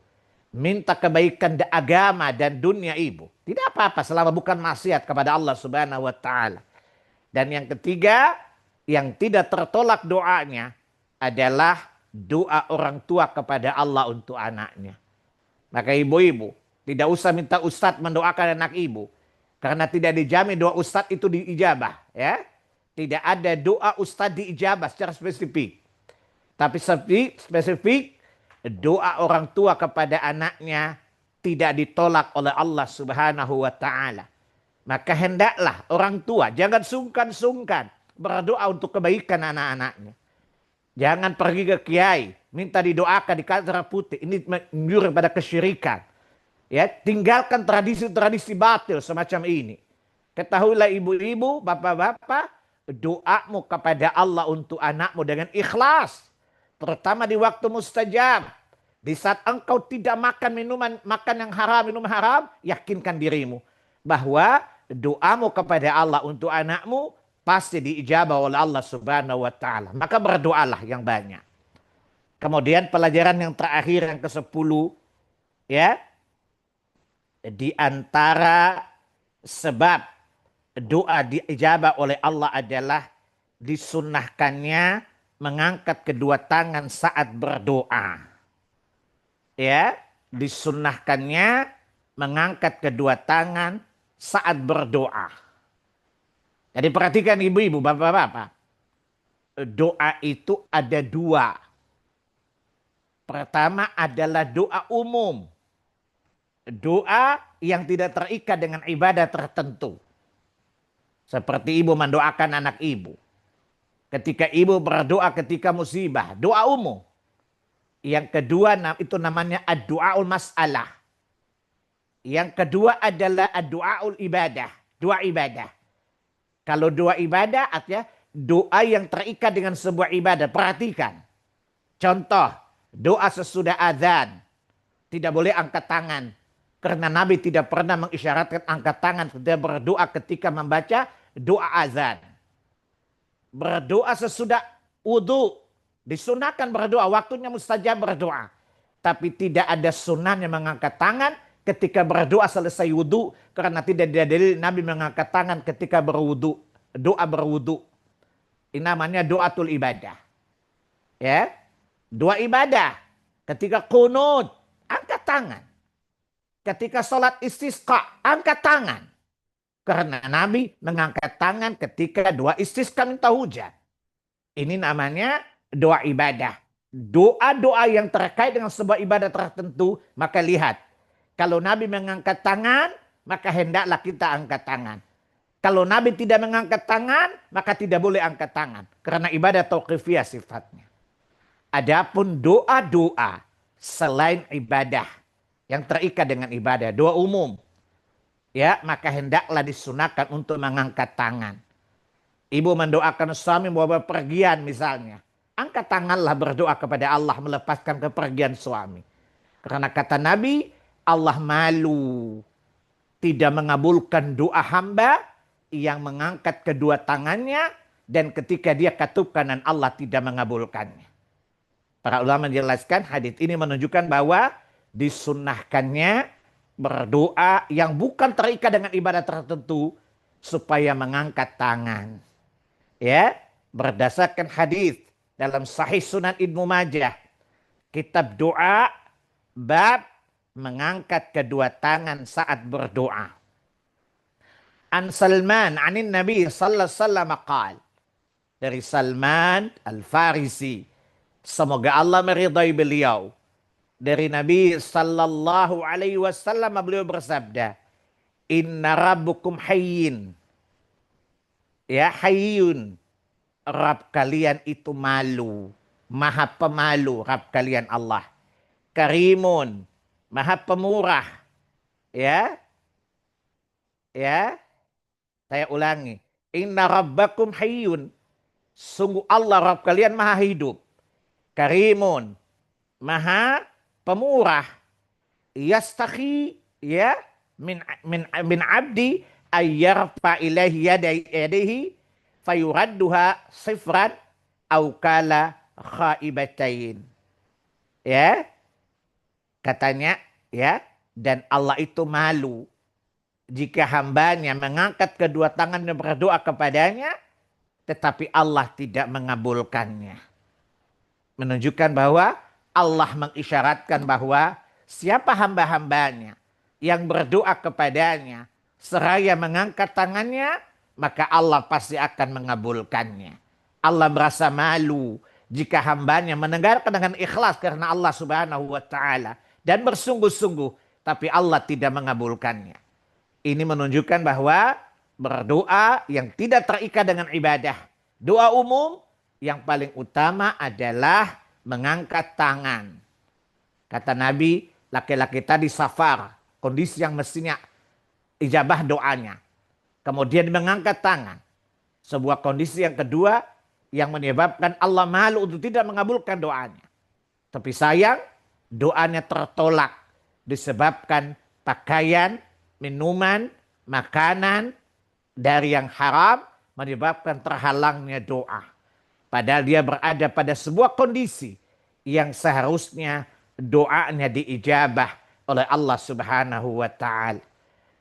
Minta kebaikan agama dan dunia ibu. Tidak apa-apa selama bukan maksiat kepada Allah Subhanahu wa Ta'ala. Dan yang ketiga, yang tidak tertolak doanya adalah doa orang tua kepada Allah untuk anaknya. Maka ibu-ibu tidak usah minta ustadz mendoakan anak ibu. Karena tidak dijamin doa ustadz itu diijabah. Ya. Tidak ada doa ustadz diijabah secara spesifik. Tapi spesifik doa orang tua kepada anaknya tidak ditolak oleh Allah Subhanahu wa Ta'ala. Maka hendaklah orang tua jangan sungkan-sungkan berdoa untuk kebaikan anak-anaknya. Jangan pergi ke kiai, minta didoakan di kantara putih. Ini menyuruh pada kesyirikan. Ya, tinggalkan tradisi-tradisi batil semacam ini. Ketahuilah ibu-ibu, bapak-bapak, doamu kepada Allah untuk anakmu dengan ikhlas. Terutama di waktu mustajab. Di saat engkau tidak makan yang haram, minum haram, yakinkan dirimu bahwa doamu kepada Allah untuk anakmu pasti diijabah oleh Allah Subhanahu wa taala. Maka berdoalah yang banyak. Kemudian pelajaran yang terakhir yang ke-10, ya, di antara sebab doa diijabah oleh Allah adalah disunnahkannya mengangkat kedua tangan saat berdoa. Ya, disunnahkannya mengangkat kedua tangan saat berdoa. Jadi perhatikan ibu-ibu, bapak-bapak. Doa itu ada dua. Pertama adalah doa umum. Doa yang tidak terikat dengan ibadah tertentu. Seperti ibu mendoakan anak ibu. Ketika ibu berdoa ketika musibah, doa umum. Yang kedua itu namanya ad-du'aul mas'alah. Yang kedua adalah ad-du'aul ibadah. Doa ibadah. Kalau doa ibadah artinya doa yang terikat dengan sebuah ibadah. Perhatikan. Contoh, doa sesudah azan. Tidak boleh angkat tangan. Karena Nabi tidak pernah mengisyaratkan angkat tangan ketika berdoa ketika membaca doa azan. Berdoa sesudah wudu. Disunahkan berdoa. Waktunya mustajab berdoa. Tapi tidak ada sunnahnya mengangkat tangan ketika berdoa selesai wudu. Karena tidak ada dalil Nabi mengangkat tangan ketika berwudu. Doa berwudu. Ini namanya doatul ibadah. Ya. Doa ibadah. Ketika kunut, angkat tangan. Ketika sholat istisqa, angkat tangan. Karena Nabi mengangkat tangan ketika doa istisqa minta hujan. Ini namanya doa ibadah. Doa-doa yang terkait dengan sebuah ibadah tertentu, maka lihat. Kalau Nabi mengangkat tangan, maka hendaklah kita angkat tangan. Kalau Nabi tidak mengangkat tangan, maka tidak boleh angkat tangan. Karena ibadah tauqifiyah sifatnya. Adapun doa-doa selain ibadah yang terikat dengan ibadah, doa umum, ya, maka hendaklah disunahkan untuk mengangkat tangan. Ibu mendoakan suami mau bepergian misalnya, angkat tanganlah berdoa kepada Allah melepaskan kepergian suami. Karena kata Nabi, Allah malu tidak mengabulkan doa hamba yang mengangkat kedua tangannya dan ketika dia katup kanan Allah tidak mengabulkannya. Para ulama menjelaskan hadits ini menunjukkan bahwa disunnahkannya berdoa yang bukan terikat dengan ibadah tertentu supaya mengangkat tangan. Ya, berdasarkan hadis dalam Sahih Sunan Ibnu Majah, kitab doa bab mengangkat kedua tangan saat berdoa. An Salman anin Nabi sallallahu alaihi wasallam qaal. Dari Salman Al-Farisi, semoga Allah meridai beliau. Dari Nabi sallallahu alaihi wasallam beliau bersabda, "Inna rabbukum hayyin." Ya, hayyun. Rabb kalian itu malu. Maha pemalu Rabb kalian Allah. Karimun. Maha pemurah. Ya. Ya. Saya ulangi. Inna rabbakum hayyun. Sungguh Allah Rabb kalian maha hidup. Karimun. Maha pemurah. Yastakhi, ya, min abdi ayyarfa ilaihi yadaihi fayuradduha sifran au kala khaibatain. Ya. Katanya, ya, dan Allah itu malu jika hambanya mengangkat kedua tangannya berdoa kepadanya tetapi Allah tidak mengabulkannya. Menunjukkan bahwa Allah mengisyaratkan bahwa siapa hamba-hambanya yang berdoa kepadanya seraya mengangkat tangannya, maka Allah pasti akan mengabulkannya. Allah merasa malu jika hambanya mendengarkan dengan ikhlas karena Allah Subhanahu wa taala dan bersungguh-sungguh, tapi Allah tidak mengabulkannya. Ini menunjukkan bahwa berdoa yang tidak terikat dengan ibadah, doa umum yang paling utama adalah mengangkat tangan. Kata Nabi, laki-laki tadi safar, kondisi yang mestinya ijabah doanya. Kemudian mengangkat tangan. Sebuah kondisi yang kedua yang menyebabkan Allah malu untuk tidak mengabulkan doanya. Tapi sayang, doanya tertolak disebabkan pakaian, minuman, makanan dari yang haram menyebabkan terhalangnya doa. Padahal dia berada pada sebuah kondisi yang seharusnya doanya diijabah oleh Allah Subhanahu wa taala.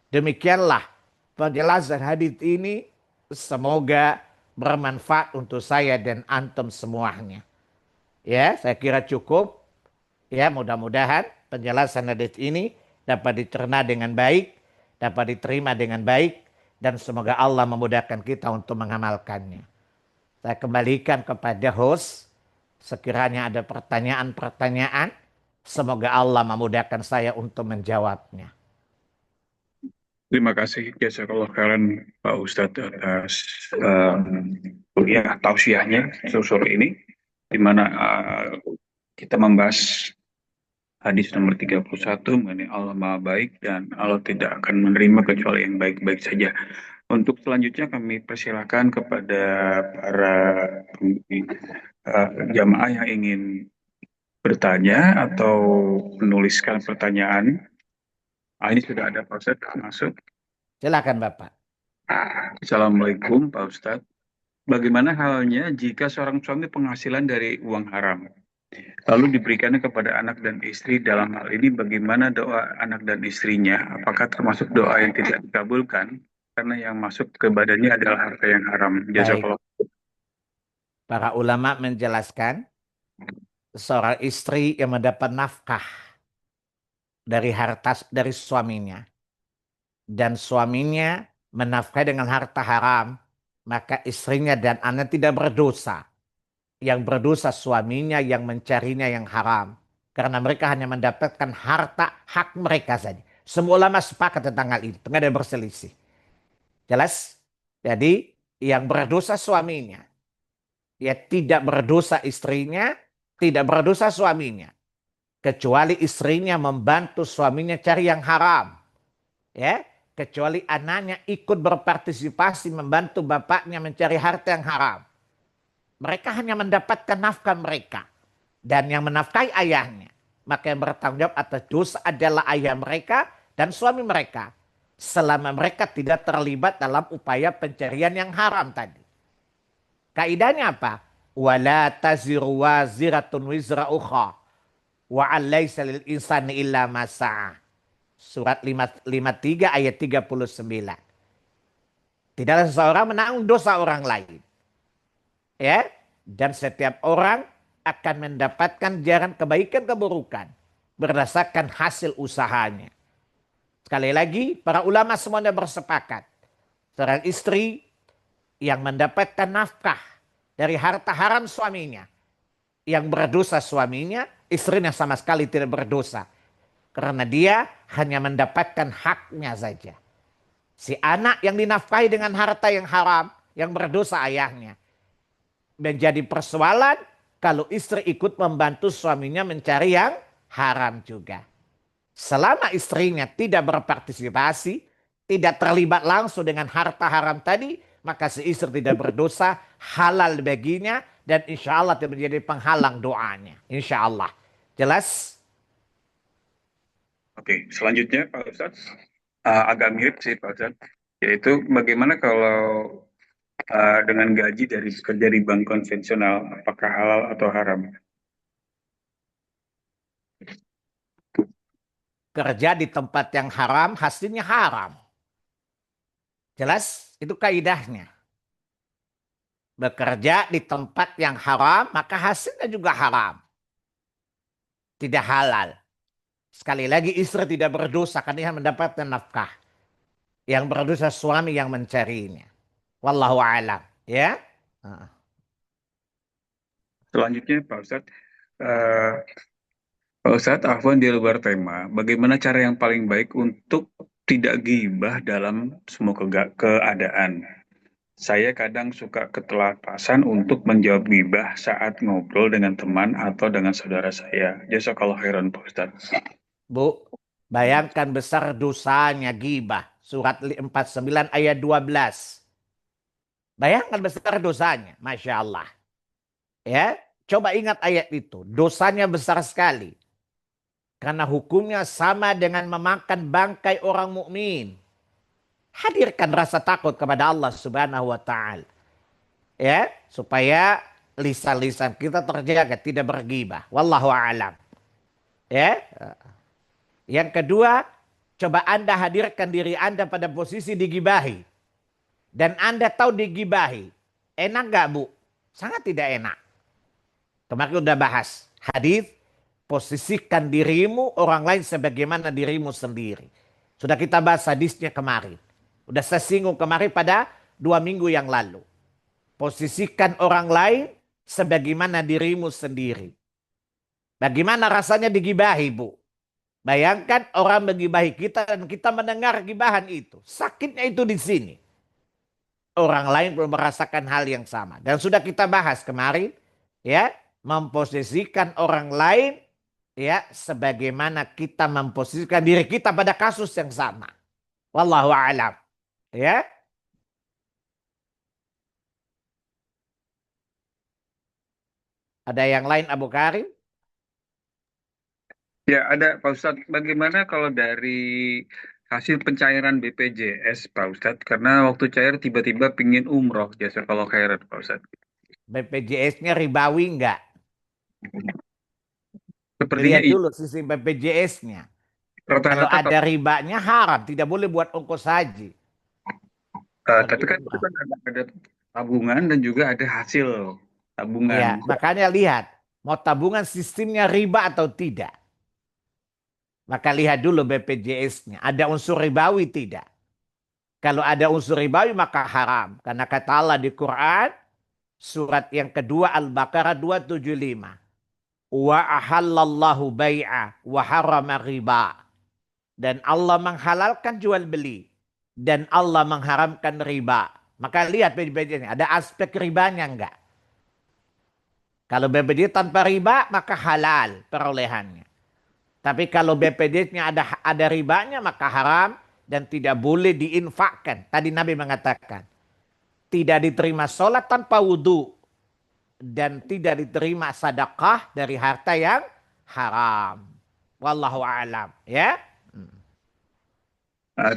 Demikianlah penjelasan hadis ini, semoga bermanfaat untuk saya dan antum semuanya. Ya, saya kira cukup. Ya, mudah-mudahan penjelasan hadis ini dapat dicerna dengan baik, dapat diterima dengan baik, dan semoga Allah memudahkan kita untuk mengamalkannya. Saya kembalikan kepada host. Sekiranya ada pertanyaan-pertanyaan, semoga Allah memudahkan saya untuk menjawabnya. Terima kasih jazakallah khairan Pak Ustadz atas tausiahnya sore ini, di mana kita membahas hadis nomor 31 mengenai Allah Maha Baik dan Allah tidak akan menerima kecuali yang baik-baik saja. Untuk selanjutnya kami persilakan kepada para jamaah yang ingin bertanya atau menuliskan pertanyaan. Ini sudah ada Pak Ustadz masuk. Silakan Bapak. Assalamualaikum Pak Ustadz. Bagaimana halnya jika seorang suami penghasilan dari uang haram, lalu diberikannya kepada anak dan istri? Dalam hal ini bagaimana doa anak dan istrinya? Apakah termasuk doa yang tidak dikabulkan? Karena yang masuk ke badannya adalah harta yang haram. Baik, Jazakallah. para ulama menjelaskan seorang istri yang mendapat nafkah dari harta dari suaminya dan suaminya menafkahi dengan harta haram, maka istrinya dan anak tidak berdosa. Yang berdosa suaminya yang mencarinya yang haram. Karena mereka hanya mendapatkan harta hak mereka saja. Semua ulama sepakat tentang hal ini. Tidak ada yang berselisih. Jelas? Jadi yang berdosa suaminya. Ya tidak berdosa istrinya. Tidak berdosa suaminya. Kecuali istrinya membantu suaminya cari yang haram. Ya, kecuali anaknya ikut berpartisipasi membantu bapaknya mencari harta yang haram. Mereka hanya mendapatkan nafkah mereka. Dan yang menafkahi ayahnya. Maka yang bertanggung jawab atas dosa adalah ayah mereka dan suami mereka. Selama mereka tidak terlibat dalam upaya pencarian yang haram tadi. Kaidahnya apa? Wala taziru waziratun wizra ukha. Wa alaysa lil insani illa masa'a. Surat 53 ayat 39. Tidaklah seseorang menanggung dosa orang lain. Ya, dan setiap orang akan mendapatkan jaran kebaikan keburukan berdasarkan hasil usahanya. Sekali lagi, para ulama semuanya bersepakat. Seorang istri yang mendapatkan nafkah dari harta haram suaminya, yang berdosa suaminya, istrinya sama sekali tidak berdosa. Karena dia hanya mendapatkan haknya saja. Si anak yang dinafkahi dengan harta yang haram, yang berdosa ayahnya. Menjadi persoalan kalau istri ikut membantu suaminya mencari yang haram juga. Selama istrinya tidak berpartisipasi, tidak terlibat langsung dengan harta haram tadi, maka si istri tidak berdosa, halal baginya, dan insya Allah tidak menjadi penghalang doanya. Insya Allah. Jelas? Oke, selanjutnya Pak Ustadz, agak mirip sih Pak Ustadz, yaitu bagaimana kalau dengan gaji dari kerja di bank konvensional, apakah halal atau haram? Kerja di tempat yang haram, hasilnya haram. Jelas? Itu kaidahnya. Bekerja di tempat yang haram, maka hasilnya juga haram. Tidak halal. Sekali lagi istri tidak berdosa karena dia mendapatkan nafkah. Yang berdosa suami yang mencarinya. Wallahu a'lam. Ya. Selanjutnya Pak Ustadz, eh, Pak Ustadz, Afwan di luar tema, bagaimana cara yang paling baik untuk tidak gibah dalam semua keadaan? Saya kadang suka keteladasan untuk menjawab gibah saat ngobrol dengan teman atau dengan saudara saya. Jazakallah khairan Pak Ustadz. Bu, bayangkan besar dosanya gibah. Surat 49 ayat 12. Bayangkan besar dosanya. Masya Allah. Ya, coba ingat ayat itu. Dosanya besar sekali. Karena hukumnya sama dengan memakan bangkai orang mukmin. Hadirkan rasa takut kepada Allah Subhanahu wa taala. Ya, supaya lisan-lisan kita terjaga tidak bergibah. Wallahu a'lam. Ya. Yang kedua, coba Anda hadirkan diri Anda pada posisi digibahi dan Anda tahu digibahi. Enak nggak, Bu? Sangat tidak enak. Kemarin udah bahas hadis, posisikan dirimu orang lain sebagaimana dirimu sendiri. Sudah kita bahas hadisnya kemarin. Udah saya singgung kemarin pada 2 minggu yang lalu. Posisikan orang lain sebagaimana dirimu sendiri. Bagaimana rasanya digibahi, Bu? Bayangkan orang menggibahi kita dan kita mendengar gibahan itu. Sakitnya itu di sini. Orang lain belum merasakan hal yang sama. Dan sudah kita bahas kemarin, ya, memposisikan orang lain, ya, sebagaimana kita memposisikan diri kita pada kasus yang sama. Wallahu a'lam. Ya. Ada yang lain, Abu Karim? Ya, ada Pak Ustadz. Bagaimana kalau dari hasil pencairan BPJS, Pak Ustadz? Karena waktu cair tiba-tiba pingin umroh jasa kalau khairat, Pak Ustadz. BPJS-nya ribawi enggak? Sepertinya Dilihat dulu sisi BPJS-nya. Kalau rata-rata ada ribanya haram, tidak boleh buat ongkos haji. Pergi tapi kan itu umrah. kan ada tabungan dan juga ada hasil tabungan. Ya, makanya lihat mau tabungan sistemnya riba atau tidak. Maka lihat dulu BPJS-nya. Ada unsur ribawi tidak? Kalau ada unsur ribawi maka haram. Karena kata Allah di Quran surat yang kedua Al-Baqarah 275. Wa ahallallahu bai'a wa harrama riba. Dan Allah menghalalkan jual beli. Dan Allah mengharamkan riba. Maka lihat BPJS-nya. Ada aspek ribanya enggak? Kalau BPJS tanpa riba maka halal perolehannya. Tapi kalau BPJS-nya ada ribanya maka haram dan tidak boleh diinfakkan. Tadi Nabi mengatakan tidak diterima sholat tanpa wudhu dan tidak diterima sedekah dari harta yang haram. Wallahu a'lam. Ya.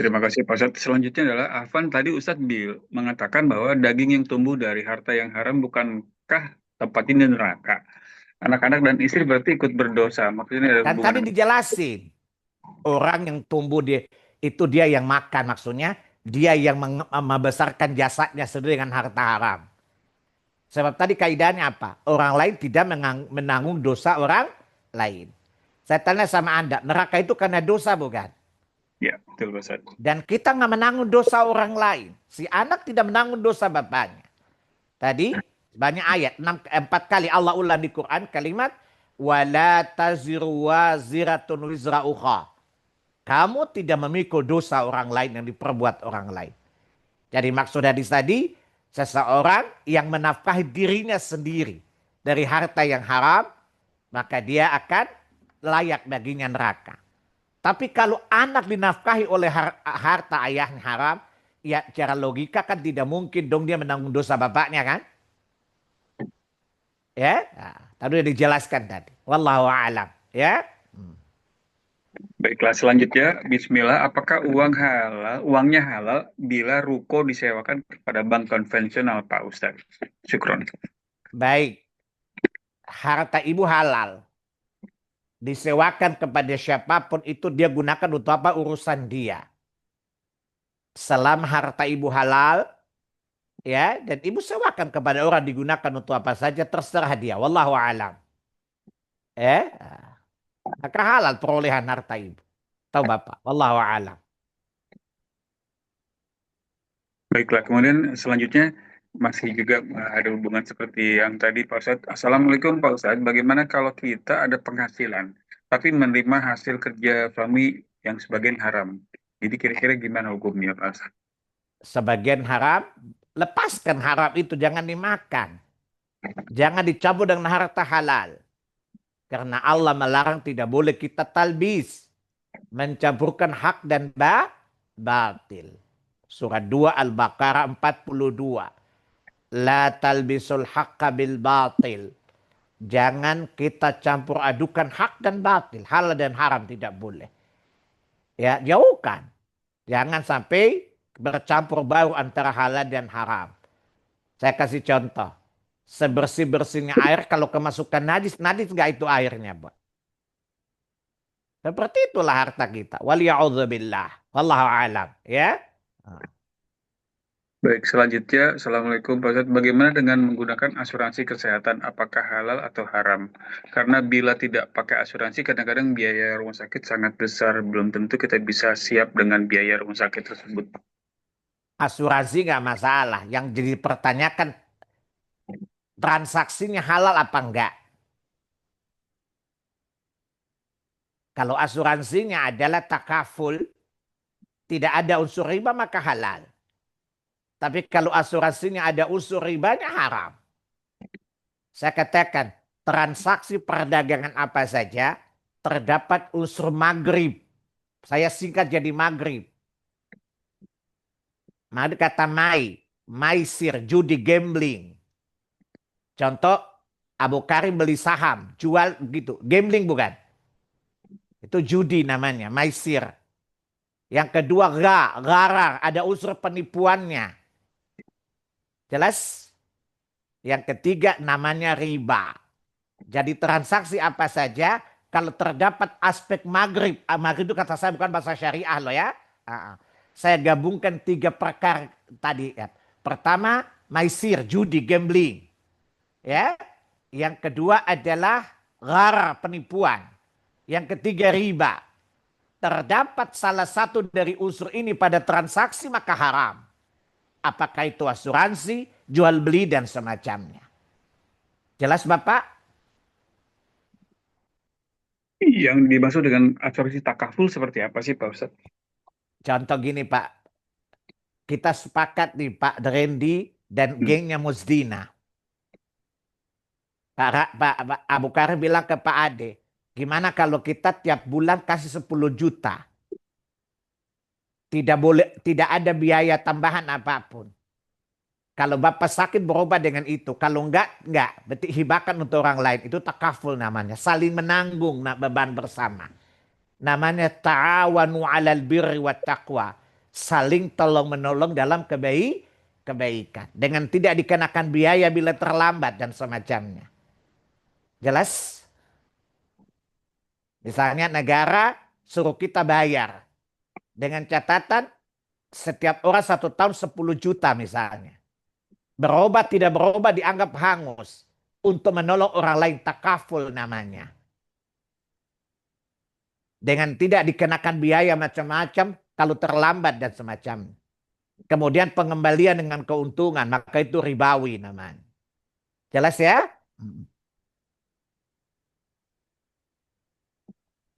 Terima kasih Pak Ustadz. Selanjutnya adalah Afan tadi Ustadz mengatakan bahwa daging yang tumbuh dari harta yang haram bukankah tempatnya di neraka? Anak-anak dan istri berarti ikut berdosa. Maksudnya ada Kan tadi hubungan. dijelasin. Orang yang tumbuh itu dia yang makan maksudnya. Dia yang membesarkan jasadnya sendiri dengan harta haram. Sebab tadi kaidahnya apa? Orang lain tidak menanggung dosa orang lain. Saya tanya sama Anda, neraka itu karena dosa bukan? Ya, betul Pak Ustadz. Dan kita nggak menanggung dosa orang lain. Si anak tidak menanggung dosa bapaknya. Tadi banyak ayat, 4 kali Allah ulang di Quran kalimat wala taziru waziratun wizra ukha. Kamu tidak memikul dosa orang lain yang diperbuat orang lain. Jadi maksud hadis tadi, seseorang yang menafkahi dirinya sendiri dari harta yang haram, maka dia akan layak baginya neraka. Tapi kalau anak dinafkahi oleh harta ayahnya haram, ya secara logika kan tidak mungkin dong dia menanggung dosa bapaknya kan? Ya, nah, tadi udah dijelaskan tadi. Wallahu a'lam. Ya. Baiklah, selanjutnya Bismillah. Apakah uangnya halal bila ruko disewakan kepada bank konvensional Pak Ustadz? Syukron. Baik, harta ibu halal. Disewakan kepada siapapun itu dia gunakan untuk apa urusan dia. Selama harta ibu halal, ya, dan ibu sewakan kepada orang digunakan untuk apa saja terserah dia. Wallahu a'lam. Maka halal perolehan harta ibu. Tahu Bapak? Wallahu a'lam. Baiklah, kemudian selanjutnya masih juga ada hubungan seperti yang tadi Pak Ustadz. Assalamualaikum Pak Ustadz, bagaimana kalau kita ada penghasilan tapi menerima hasil kerja suami yang sebagian haram? Jadi kira-kira gimana hukumnya Pak Ustadz? Sebagian haram, lepaskan haram itu jangan dimakan. Jangan dicabut dengan harta halal. Karena Allah melarang tidak boleh kita talbis. Mencampurkan hak dan batil. Surat 2 Al-Baqarah 42. La talbisul haqqa bil batil. Jangan kita campur adukan hak dan batil. Halal dan haram tidak boleh. Ya, jauhkan. Jangan sampai bercampur baur antara halal dan haram. Saya kasih contoh. Sebersih-bersihnya air kalau kemasukan najis, najis nggak itu airnya, Bu? Seperti itulah harta kita. Waliya'udzubillah. Wallahu alam. Ya. Baik, selanjutnya, Assalamualaikum Pak Ustadz. Bagaimana dengan menggunakan asuransi kesehatan? Apakah halal atau haram? Karena bila tidak pakai asuransi, kadang-kadang biaya rumah sakit sangat besar. Belum tentu kita bisa siap dengan biaya rumah sakit tersebut. Asuransi nggak masalah. Yang jadi pertanyakan transaksinya halal apa enggak. Kalau asuransinya adalah takaful, tidak ada unsur riba maka halal. Tapi kalau asuransinya ada unsur ribanya haram. Saya katakan transaksi perdagangan apa saja terdapat unsur maghrib. Saya singkat jadi maghrib. Maka kata maisir, judi, gambling. Contoh Abu Karim beli saham, jual gitu. Gambling bukan? Itu judi namanya, maisir. Yang kedua gharar, ada unsur penipuannya. Jelas? Yang ketiga namanya riba. Jadi transaksi apa saja kalau terdapat aspek maghrib. Maghrib itu kata saya bukan bahasa syariah loh ya. Saya gabungkan 3 perkara tadi ya. Pertama maisir, judi, gambling. Ya. Yang kedua adalah gharar, penipuan. Yang ketiga riba. Terdapat salah satu dari unsur ini pada transaksi maka haram. Apakah itu asuransi, jual beli dan semacamnya. Jelas Bapak? Yang dimaksud dengan asuransi takaful seperti apa sih Pak Ustadz? Contoh gini Pak. Kita sepakat nih Pak Drendi dan Hmm. gengnya Musdina. Pak Abu Karim bilang ke Pak Ade. Gimana kalau kita tiap bulan kasih 10 juta. Tidak ada biaya tambahan apapun. Kalau Bapak sakit berobat dengan itu. Kalau enggak. Berarti hibakan untuk orang lain. Itu takaful namanya. Saling menanggung beban bersama. Namanya ta'awanu 'alal birri wat taqwa. Saling tolong menolong dalam kebaikan. Dengan tidak dikenakan biaya bila terlambat dan semacamnya. Jelas? Misalnya negara suruh kita bayar. Dengan catatan setiap orang 1 tahun 10 juta misalnya. Berobat tidak berobat dianggap hangus. Untuk menolong orang lain takaful namanya. Dengan tidak dikenakan biaya macam-macam kalau terlambat dan semacamnya. Kemudian pengembalian dengan keuntungan, maka itu ribawi namanya. Jelas ya?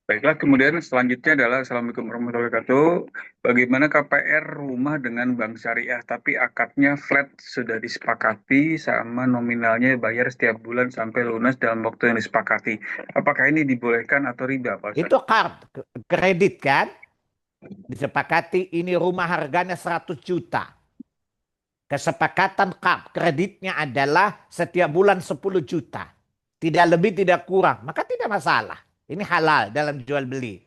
Baiklah, kemudian selanjutnya adalah Assalamualaikum warahmatullahi wabarakatuh. Bagaimana KPR rumah dengan bank syariah, tapi akadnya flat sudah disepakati sama nominalnya bayar setiap bulan sampai lunas dalam waktu yang disepakati. Apakah ini dibolehkan atau riba, Pak Ustadz? Itu kredit kan? Disepakati ini rumah harganya 100 juta. Kesepakatan kreditnya adalah setiap bulan 10 juta. Tidak lebih, tidak kurang. Maka tidak masalah. Ini halal dalam jual beli.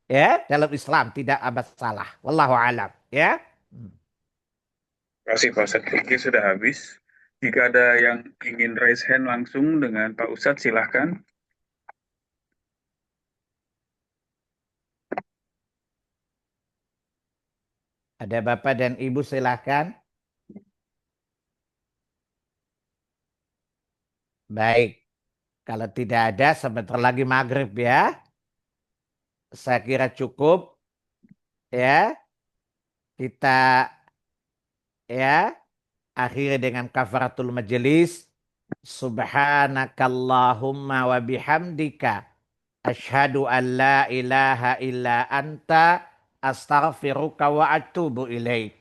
Ya, dalam Islam tidak masalah. Wallahu alam. Ya. Terima kasih, Pak Ustadz. Oke, sudah habis. Jika ada yang ingin raise hand langsung dengan Pak Ustadz, silahkan. Ada Bapak dan Ibu silahkan. Baik. Kalau tidak ada sebentar lagi maghrib ya. Saya kira cukup. Ya. Kita ya akhiri dengan kafaratul majelis. Subhanakallahumma wa bihamdika. Asyhadu an la ilaha illa anta. Astaghfiruka wa atubu ilaik.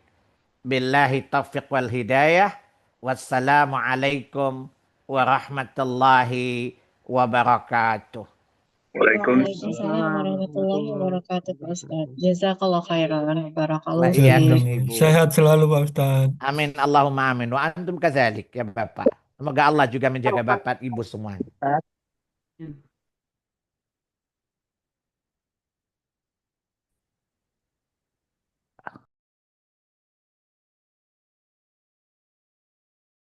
Billahi taufiq wal hidayah. Wassalamualaikum warahmatullahi wabarakatuh. Waalaikumsalam. Waalaikumsalam warahmatullahi wabarakatuh, Pak Ustadz. Jazakallah khairan. Wa Barakallahu iyyakum fiik. Ibu. Sehat selalu Pak Ustadz. Amin. Allahumma amin. Wa antum kazalik ya Bapak. Semoga Allah juga menjaga Bapak Ibu semuanya.